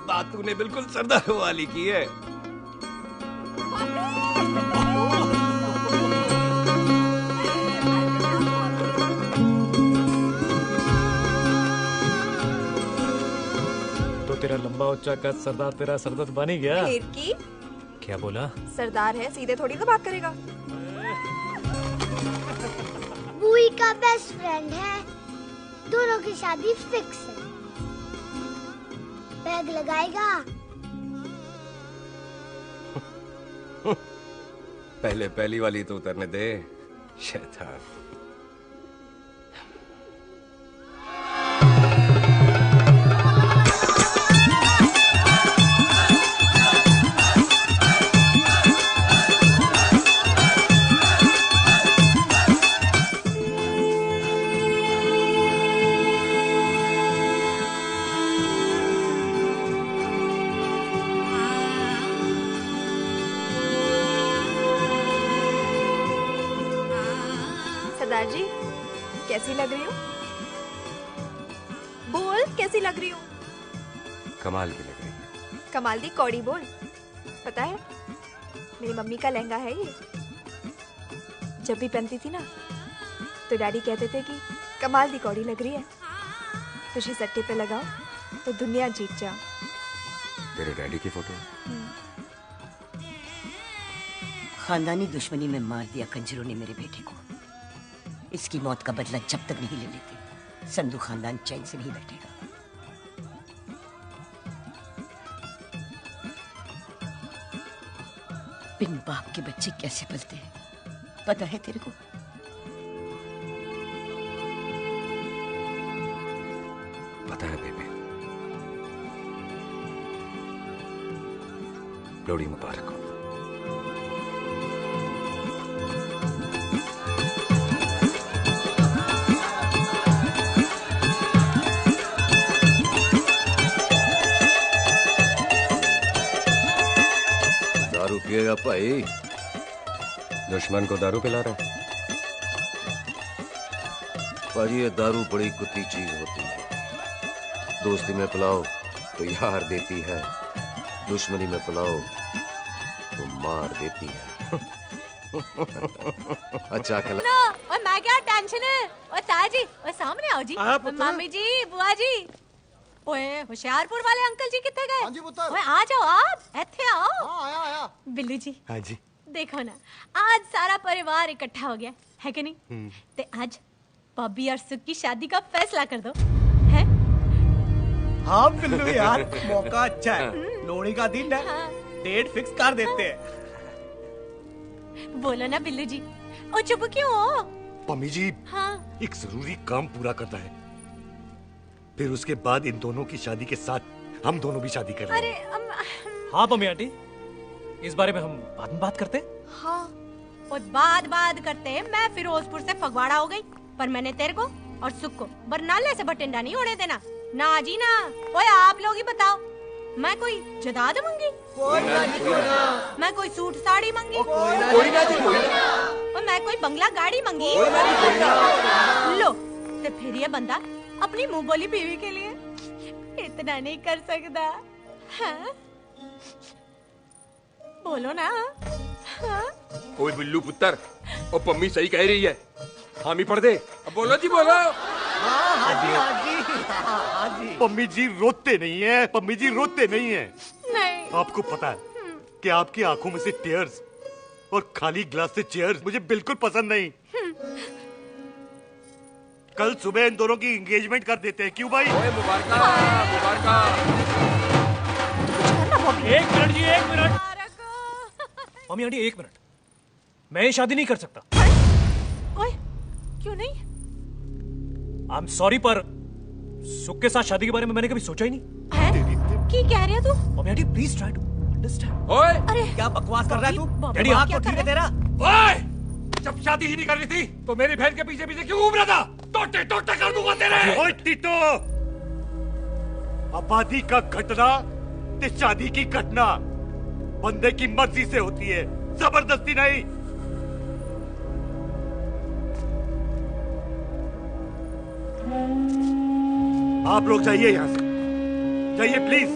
बात तूने बिल्कुल सरदार वाली की है। तो तेरा लंबा उच्चा कद सरदार तेरा सरदर्द बन ही गया। फिर की? क्या बोला? सरदार है, सीधे थोड़ी ना बात करेगा। बुई का बेस्ट फ्रेंड है, दोनों की शादी फिक्स है। पैग लगाएगा। पहले पहली वाली तो उतरने दे, शैतान। सरदार जी, कैसी लग रही हूँ? बोल, कैसी लग रही हूँ? कमाल की लग रही है। कमाल दी कौड़ी बोल। पता है, मेरी मम्मी का लहंगा है ये। जब भी पहनती थी ना, तो डैडी कहते थे कि कमाल दी कौड़ी लग रही है, तुझे सट्टे पे लगाओ तो दुनिया जीत जाओ। तेरे डैडी की फोटो? खानदानी दुश्मनी में मार दिया कंजरों ने मेरे बेटे को। इसकी मौत का बदला जब तक नहीं ले लेते, संधू खानदान चैन से नहीं बैठेगा। बिन बाप के बच्चे कैसे पलते हैं, पता है तेरे को? पता है बेबी। लोहड़ी मुबारक हो। दारू पिएगा भाई? दुश्मन को दारू पिला रहा है? भाजी, ये दारू बड़ी कुत्ती चीज होती है। दोस्ती में पिलाओ तो यार देती है, दुश्मनी में पिलाओ तो मार देती है। अच्छा खिला। ना, और मैं क्या टेंशन है? और ताजी, और सामने आओ जी। हाँ, पुत्र। मम्मी जी, बुआ जी। ओए, होशियारपुर वाले अंकल जी कितने गए? हाँ जी पुत्र। ओए, आ जाओ आप, इत्थे आओ। हाँ, आया। बिल्लू जी। हाँ जी। देखो ना, आज सारा परिवार इकट्ठा हो गया है कि नहीं? ते आज बॉबी और सुख की शादी का फैसला कर दो, है? हाँ बिल्लू यार, मौका अच्छा है। लोहड़ी का दिन है, डेट फिक्स कर देते हैं। बोलो ना बिल्लू जी, और चुप क्यों हो? पम्मी जी, हाँ। एक जरूरी काम पूरा करना है, फिर उसके बाद इन दोनों की शादी के साथ हम दोनों भी शादी कर अरे हाँ पम्मी आंटी, इस बारे में हम बाद में बात करते। हाँ, और बात करते मैं फिरोजपुर से फगवाड़ा हो गई, पर मैंने तेरे को और सुख को बरनाले से बठिंडा नहीं उड़े देना। ना जी ना, ओए आप लोग ही बताओ, मैं कोई जदाद मंगी? मैं कोई सूट साड़ी मंगी? और मैं कोई बंगला गाड़ी मंगी? लो, तो फिर ये बंदा अपनी मुंह बोली बीवी के लिए इतना नहीं कर सकता, हाँ? बोलो ना, हाँ? ओए बिल्लू पुत्र, ओ पम्मी सही कह रही है, हामी पढ़ दे। अब बोलो जी बोलो। पम्मी जी रोते नहीं है, पम्मी जी रोते नहीं है। नहीं। आपको पता है कि आपकी आंखों में से टीयर्स और खाली ग्लास से चेयर्स मुझे बिल्कुल पसंद नहीं। कल सुबह इन दोनों की एंगेजमेंट कर देते हैं, क्यों भाई? मुबारक। एक मिनट जी, एक मिनट। मम्मी आंटी एक मिनट, मैं ये शादी नहीं कर सकता। ओए, क्यों नहीं? आई एम सॉरी, पर सुख के साथ शादी के बारे में मैंने कभी सोचा ही नहीं। की कह रहे हो तू? Mummy aunty please try to understand. ओए, अरे क्या बकवास कर रहा है तू? डैडी दिमाग क्या तो ठीक है तेरा? ओए, जब शादी ही नहीं करनी थी तो मेरी बहन के पीछे पीछे क्यों घूम रहा था? टोटे टोटे कर दूंगा तेरे। ओए टीटो, आबादी का घटना ते शादी की घटना बंदे की मर्जी से होती है, जबरदस्ती नहीं। आप लोग जाइए यहाँ से, जाइए प्लीज।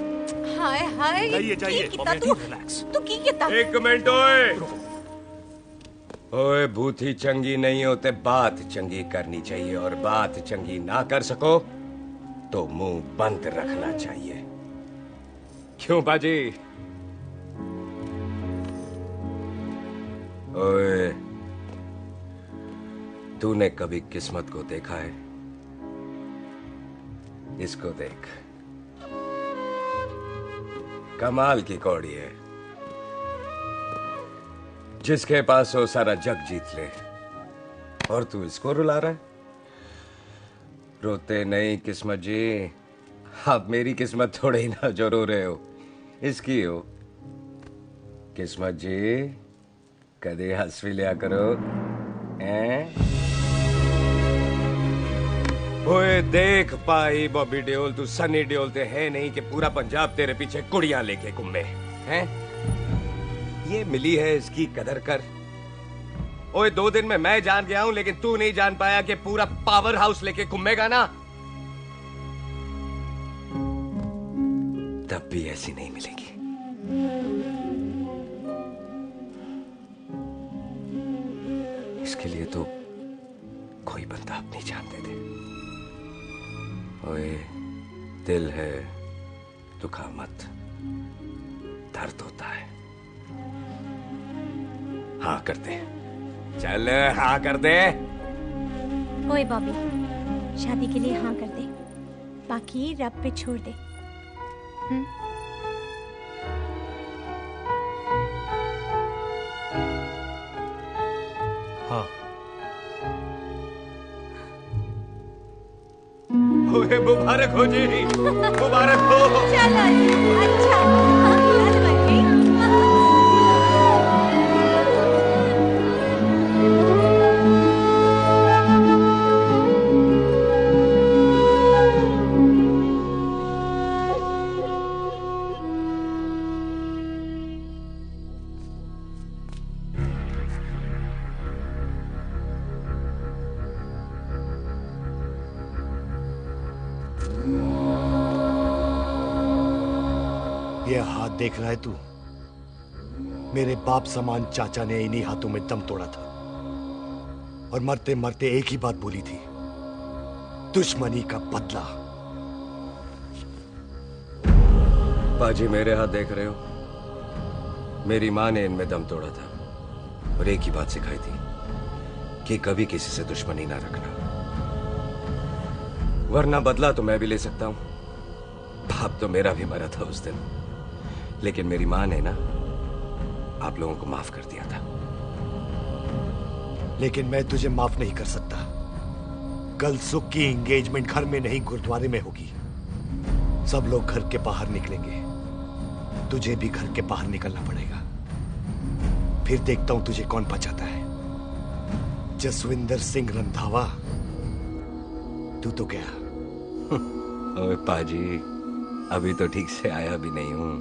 हाय हाय, जाइए जाइए। तू की कितना? एक मिनट ओए। ओए भूती चंगी नहीं होते, बात चंगी करनी चाहिए, और बात चंगी ना कर सको तो मुंह बंद रखना चाहिए। क्यों बाजी? ओए, तूने कभी किस्मत को देखा है? इसको देख, कमाल की कौड़ी है। जिसके पास हो सारा जग जीत ले, और तू इसको रुला रहा है? रोते नहीं किस्मत जी, आप मेरी किस्मत थोड़े ही ना जो रो रहे हो, इसकी हो। किस्मत जी कदे हंस भी लिया करो, हैं? ओए देख पाई बॉबी देओल, तू सनी देओल ते है नहीं कि पूरा पंजाब तेरे पीछे कुड़ियां लेके घूमे हैं? ये मिली है, इसकी कदर कर। ओए 2 दिन में मैं जान गया हूं, लेकिन तू नहीं जान पाया कि पूरा पावर हाउस लेके घूमेगा ना, तब भी ऐसी नहीं मिलेगी। इसके लिए तो कोई बंदा अपनी जान दे दे। ओए, दिल है, दुखा मत, दर्द होता है। हाँ कर दे, चल हाँ कर दे। ओए बॉबी, शादी के लिए हाँ कर दे, बाकी रब पे छोड़ दे। हाँ। ओए मुबारक हो जी, मुबारक हो। चलो अच्छा, ये हाथ देख रहा है तू? मेरे बाप समान चाचा ने इन्हीं हाथों में दम तोड़ा था, और मरते मरते एक ही बात बोली थी, दुश्मनी का बदला। बाजी मेरे हाथ देख रहे हो? मेरी माँ ने इनमें दम तोड़ा था, और एक ही बात सिखाई थी कि कभी किसी से दुश्मनी ना रखना, वरना बदला तो मैं भी ले सकता हूं। बाप तो मेरा भी मरा था उस दिन, लेकिन मेरी माँ ने ना आप लोगों को माफ कर दिया था। लेकिन मैं तुझे माफ नहीं कर सकता। कल सुख की एंगेजमेंट घर में नहीं, गुरुद्वारे में होगी। सब लोग घर के बाहर निकलेंगे, तुझे भी घर के बाहर निकलना पड़ेगा। फिर देखता हूं तुझे कौन बचाता है। जसविंदर सिंह रंधावा, तू तो गया। ओए पाजी, अभी तो ठीक से आया भी नहीं हूं।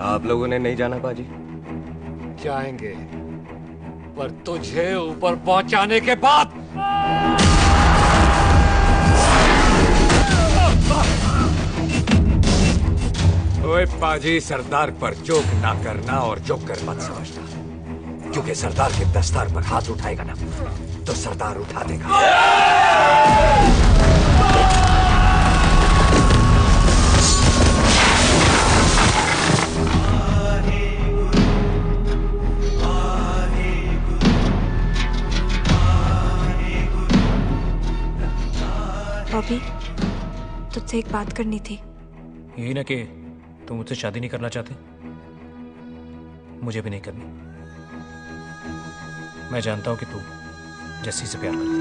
आप लोगों ने नहीं जाना पाजी? जाएंगे, पर तुझे ऊपर पहुंचाने के बाद। ओए पाजी, सरदार पर जोक ना करना और जोकर मत समझना, क्योंकि सरदार के दस्तार पर हाथ उठाएगा ना तो सरदार उठा देगा। बॉबी, तुझसे एक बात करनी थी। यही ना कि तुम मुझसे शादी नहीं करना चाहते, मुझे भी नहीं करनी। मैं जानता हूं कि तू जस्सी से प्यार करती है।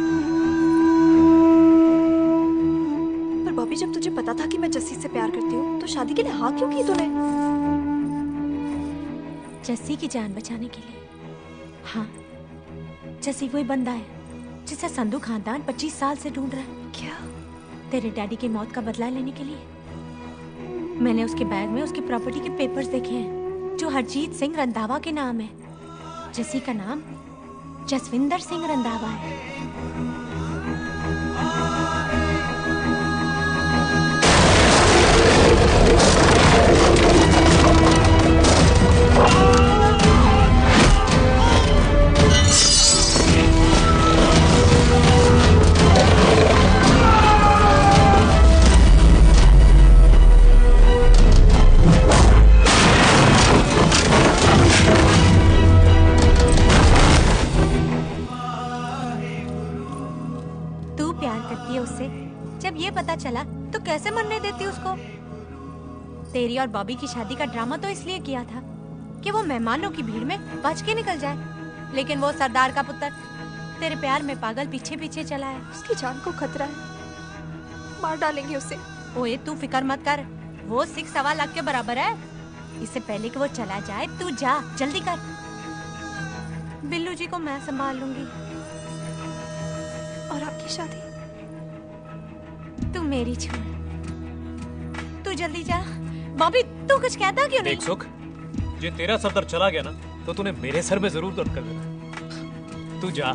पर बॉबी, जब तुझे पता था कि मैं जस्सी से प्यार करती हूँ तो शादी के लिए हाँ क्यों की तूने? जस्सी की जान बचाने के लिए। हाँ, जस्सी वही बंदा है जिसे संधू खानदान 25 साल से ढूंढ रहा है। क्या? तेरे डैडी की मौत का बदला लेने के लिए। मैंने उसके बैग में उसकी प्रॉपर्टी के पेपर्स देखे हैं जो हरजीत सिंह रंधावा के नाम है। जस्सी का नाम जसविंदर सिंह रंधावा है। जब ये पता चला तो कैसे मरने देती उसको? तेरी और बॉबी की शादी का ड्रामा तो इसलिए किया था कि वो मेहमानों की भीड़ में बच के निकल जाए, लेकिन वो सरदार का पुत्र तेरे प्यार में पागल पीछे पीछे चला है। उसकी जान को खतरा है, मार डालेंगे उसे। ओए तू फिक्र मत कर, वो 6.25 लाख के बराबर है। इससे पहले कि वो चला जाए तू जा, जल्दी कर। बिल्लू जी को मैं संभाल लूंगी। और आपकी शादी? तू मेरी छोड़, तू जल्दी जा। बॉबी, तू कुछ कहता क्यों नहीं? देख सुख, ये तेरा सरदार चला गया ना तो तूने मेरे सर में जरूर दर्द कर देना। तू जा।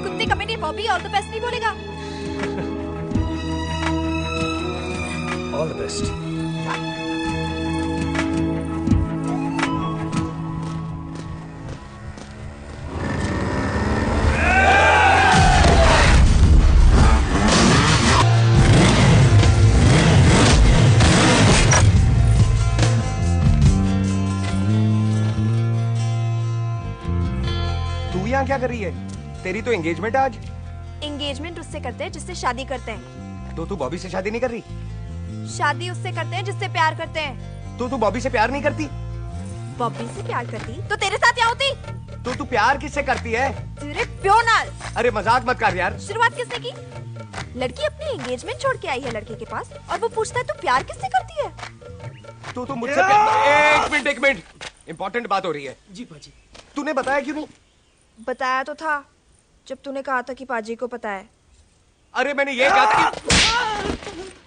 कुत्ते कमीने बॉबी, ऑल द बेस्ट नहीं बोलेगा? All the best. क्या कर रही है? तेरी तो एंगेजमेंट है आज। एंगेजमेंट उससे करते हैं जिससे शादी करते हैं। तो तू बॉबी से शादी नहीं कर रही? शादी उससे करते हैं जिससे प्यार करते हैं। तो तू बॉबी से प्यार नहीं करती? बॉबी से प्यार करती तो तेरे साथ क्या होती? तो तू प्यार किससे करती है? तेरे प्यो नाल। अरे मजाक मत कर यार। शुरुआत किसने की? लड़की अपनी एंगेजमेंट छोड़ के आई है लड़के के पास और वो पूछता है तू प्यार किससे करती है? तो मुझसे एक मिनट, इम्पोर्टेंट बात हो रही है। जी पाजी। तूने बताया क्यों नहीं? बताया तो था जब तूने कहा था कि पाजी को पता है। अरे मैंने ये कहा था कि...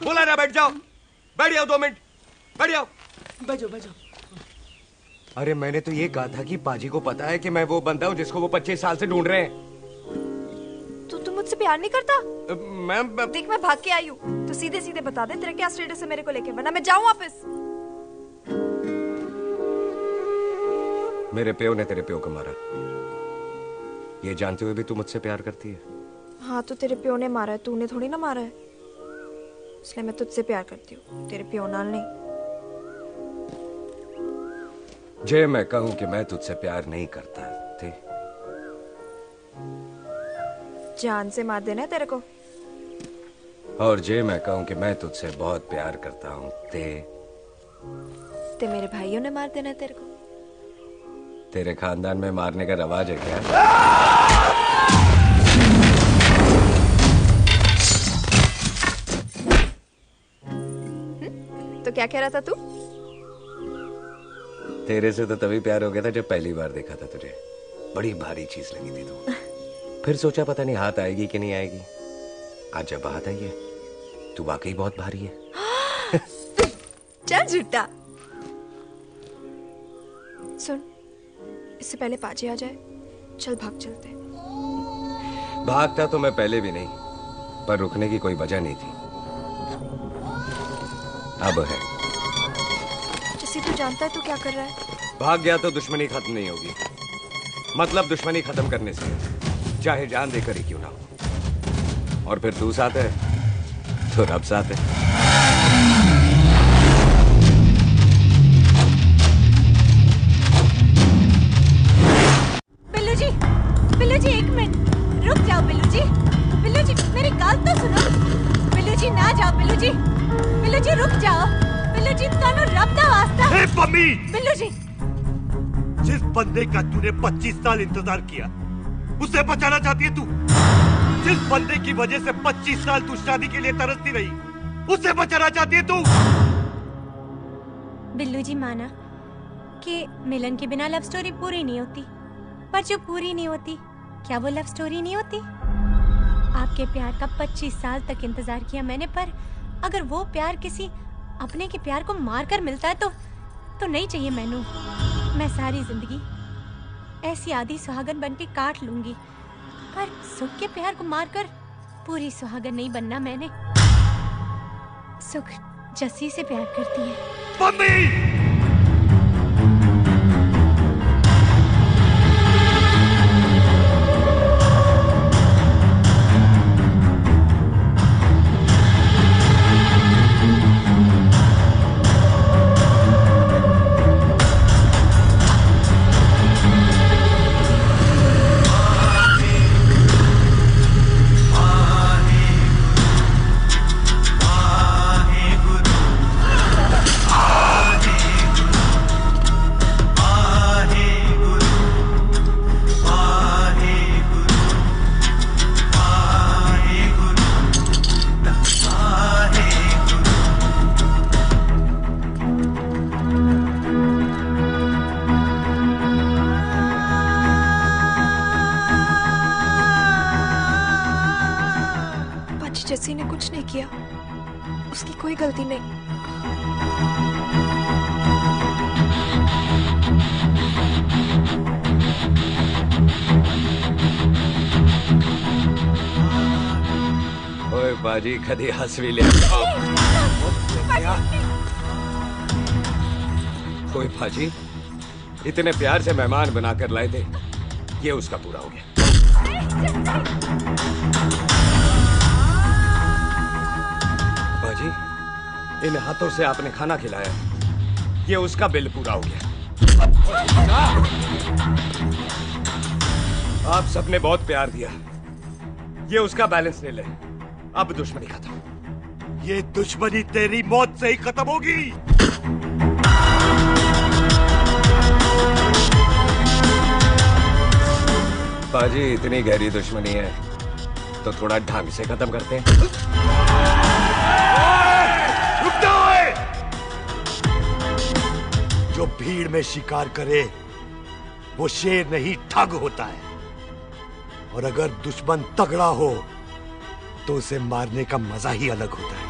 बोला ना बैठ जाओ, बैठ जाओ 2 मिनट, बैठ जाओ। बैठ जाओ। अरे मैंने तो ये कहा था कि पाजी को पता है कि मैं वो बंदा हूँ जिसको वो 25 साल से ढूंढ रहे हैं। तो तुम मुझसे प्यार नहीं करता? मैम देख, मैं भाग के आई हूँ तो सीधे सीधे बता दे तेरा क्या स्टेटस है मेरे को लेके, वरना मैं जाऊँ वापस। मेरे प्यो ने तेरे प्यो को मारा, ये जानते हुए भी तू मुझसे प्यार करती है? हाँ, तो तेरे प्यो ने मारा है, तूने थोड़ी ना मारा है, इसलिए मैं तुझसे प्यार करती हूँ, तेरे प्यो नाल नहीं। जे मैं कहूं कि मैं तुझसे प्यार नहीं करता थे, जान से मार देना है तेरे को। और जे मैं कहूं कि मैं तुझसे बहुत प्यार करता हूं ते मेरे भाइयों ने मार देना है तेरे को। तेरे खानदान में मारने का रवाज है क्या? तो क्या कह रहा था तू? तेरे से तो तभी प्यार हो गया था जब पहली बार देखा था तुझे। बड़ी भारी चीज लगी थी तू। फिर सोचा पता नहीं हाथ आएगी कि नहीं आएगी। आज जब हाथ आई है तू वाकई बहुत भारी है। चल झूठा। सुन, इससे पहले पाजी आ जाए, चल भाग चलते। भागता तो मैं पहले भी नहीं, पर रुकने की कोई वजह नहीं थी। अब है। जैसे तू जानता है तू क्या कर रहा है। भाग गया तो दुश्मनी खत्म नहीं होगी। मतलब दुश्मनी खत्म करने से चाहे जान देकर ही क्यों ना हो। और फिर तू साथ है तो रब साथ है। बिल्लू जी 1 मिनट रुक जाओ। बिल्लू जी मेरी बात तो सुनो। बिल्लू जी ना जाओ। बिल्लू जी रुक जाओ। बिल्लू जी तानो रब दा वास्ता। ए पम्मी! बिल्लू जी, जिस बंदे का तूने 25 साल इंतजार किया उसे बचाना चाहती है तू। जिस बंदे की वजह से 25 साल तू शादी के लिए तरसती रही उसे बचाना चाहती है तू। बिल्लू जी माना कि मिलन के बिना लव स्टोरी पूरी नहीं होती, पर जो पूरी नहीं होती क्या वो लव स्टोरी नहीं होती? आपके प्यार का 25 साल तक इंतजार किया मैंने, पर अगर वो प्यार किसी अपने के प्यार को मारकर मिलता है तो नहीं चाहिए मैनू। मैं सारी जिंदगी ऐसी आधी सुहागन बन के काट लूंगी, पर सुख के प्यार को मारकर पूरी सुहागन नहीं बनना मैंने। सुख जस्सी से प्यार करती है। जस्सी ने कुछ नहीं किया, उसकी कोई गलती नहीं। ओए बाजी कदी हंस भी ले। ओए बाजी इतने प्यार से मेहमान बनाकर लाए थे, ये उसका पूरा हो गया। बाजी इन हाथों से आपने खाना खिलाया, ये उसका बिल पूरा हो गया। आप सबने बहुत प्यार दिया, ये उसका बैलेंस ले ले। अब दुश्मनी खत्म। ये दुश्मनी तेरी मौत से ही खत्म होगी। बाजी इतनी गहरी दुश्मनी है तो थोड़ा ढंग से खत्म करते हैं। रुक जाओ! जो भीड़ में शिकार करे वो शेर नहीं ठग होता है, और अगर दुश्मन तगड़ा हो तो उसे मारने का मजा ही अलग होता है।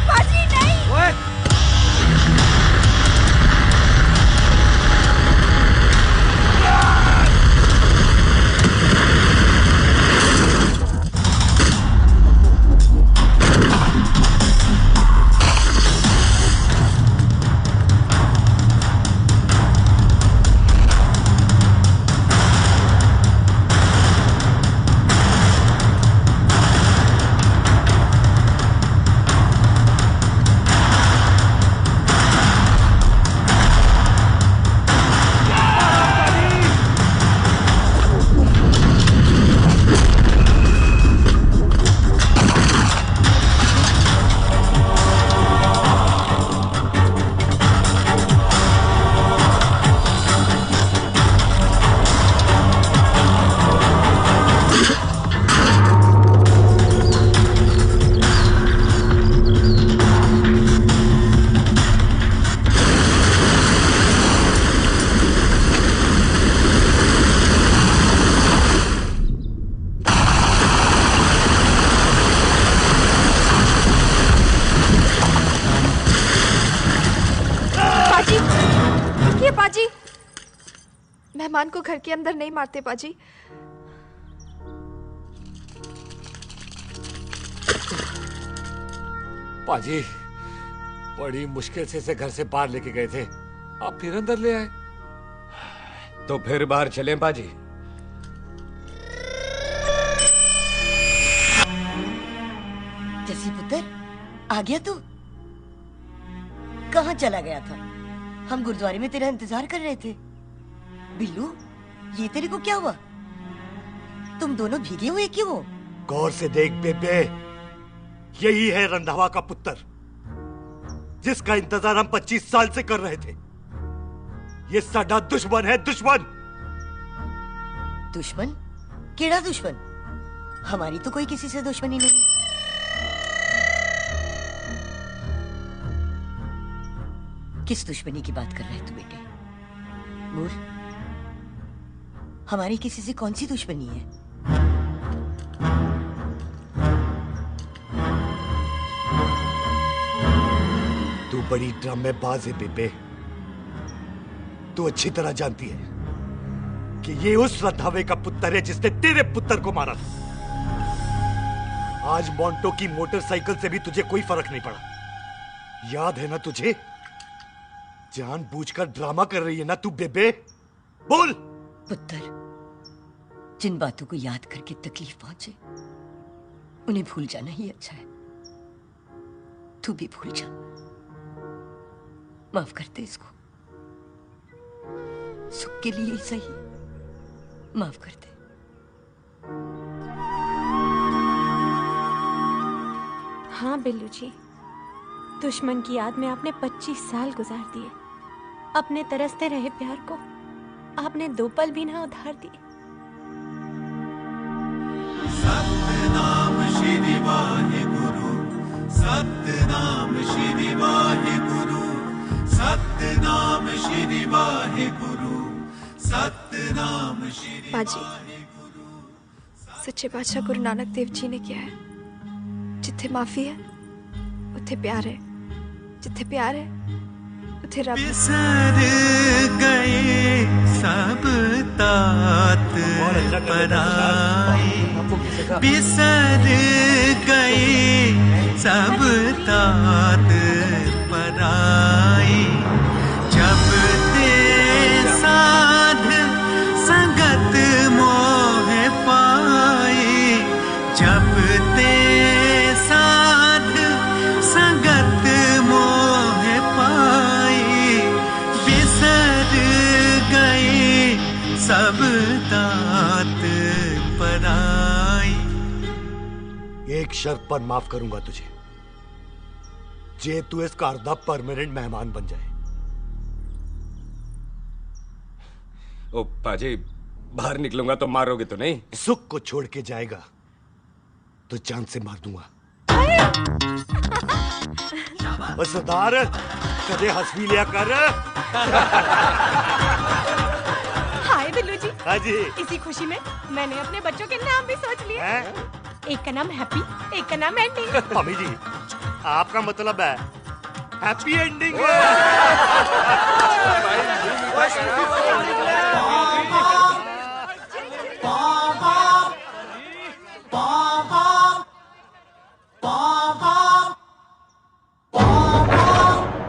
बाजी नहीं! ओए! मेहमान को घर के अंदर नहीं मारते पाजी। पाजी, बड़ी मुश्किल से इसे घर से बाहर लेके गए थे, आप फिर अंदर ले आए। तो फिर बाहर चलें पाजी। जसी पुत्र, आ गया तू? कहाँ चला गया था? हम गुरुद्वारे में तेरा इंतजार कर रहे थे। बिल्लू, ये तेरे को क्या हुआ? तुम दोनों भीगे हुए क्यों हो? गौर से देख बेबे, यही है रंधावा का पुत्र, जिसका इंतजार हम 25 साल से कर रहे थे। ये साडा दुश्मन है, दुश्मन। दुश्मन? केड़ा दुश्मन? हमारी तो कोई किसी से दुश्मनी नहीं। किस दुश्मनी की बात कर रहे तू बेटे? मूर, हमारी किसी से कौन सी दुश्मनी है? तू बड़ी ड्रामेबाज है बेबे। तू अच्छी तरह जानती है कि ये उस रंधावे का पुत्र है जिसने तेरे पुत्र को मारा था। आज मोंटो की मोटरसाइकिल से भी तुझे कोई फर्क नहीं पड़ा। याद है ना तुझे? जानबूझकर ड्रामा कर रही है ना तू बेबे? बोल। पुत्र, जिन बातों को याद करके तकलीफ पहुंचे उन्हें भूल जाना ही अच्छा है। तू भी भूल जा। माफ कर दे इसको, सुख के लिए ही सही। माफ कर दे। हाँ बिल्लू जी, दुश्मन की याद में आपने 25 साल गुजार दिए। अपने तरसते रहे प्यार को आपने 2 पल भी ना उधार दिए। सतनाम श्री वाहेगुरु, सतनाम श्री वाहेगुरु, सतनाम श्री वाहेगुरु, सतनाम श्री पाजी, सच्चे बादशाह गुरु नानक देव जी ने किया है, जिथे माफी है उथे प्यार है, जिथे प्यार है उथे रब। बिसर गए सब तात पराए, बिसर गए सब तात पराए, जब ते साध संगत मोह पाए, जब ते साध संगत मोह पाए, बिसर गए सब तात पराए। एक शर्त पर माफ करूंगा तुझे, जे तू इस घर दा परमानेंट मेहमान बन जाए। ओ पाजी, बाहर निकलूंगा तो मारोगे तो नहीं? सुख को छोड़ के जाएगा तो जान से मार दूंगा। ओ सरदार, कदे हंस भी लिया कर। हाय बिल्लू जी। हाँ जी। इसी खुशी में मैंने अपने बच्चों के नाम भी सोच लिए। एक का नाम हैप्पी, एक का नाम एंडिंग। मम्मी जी, आपका मतलब है हैप्पी एंडिंग।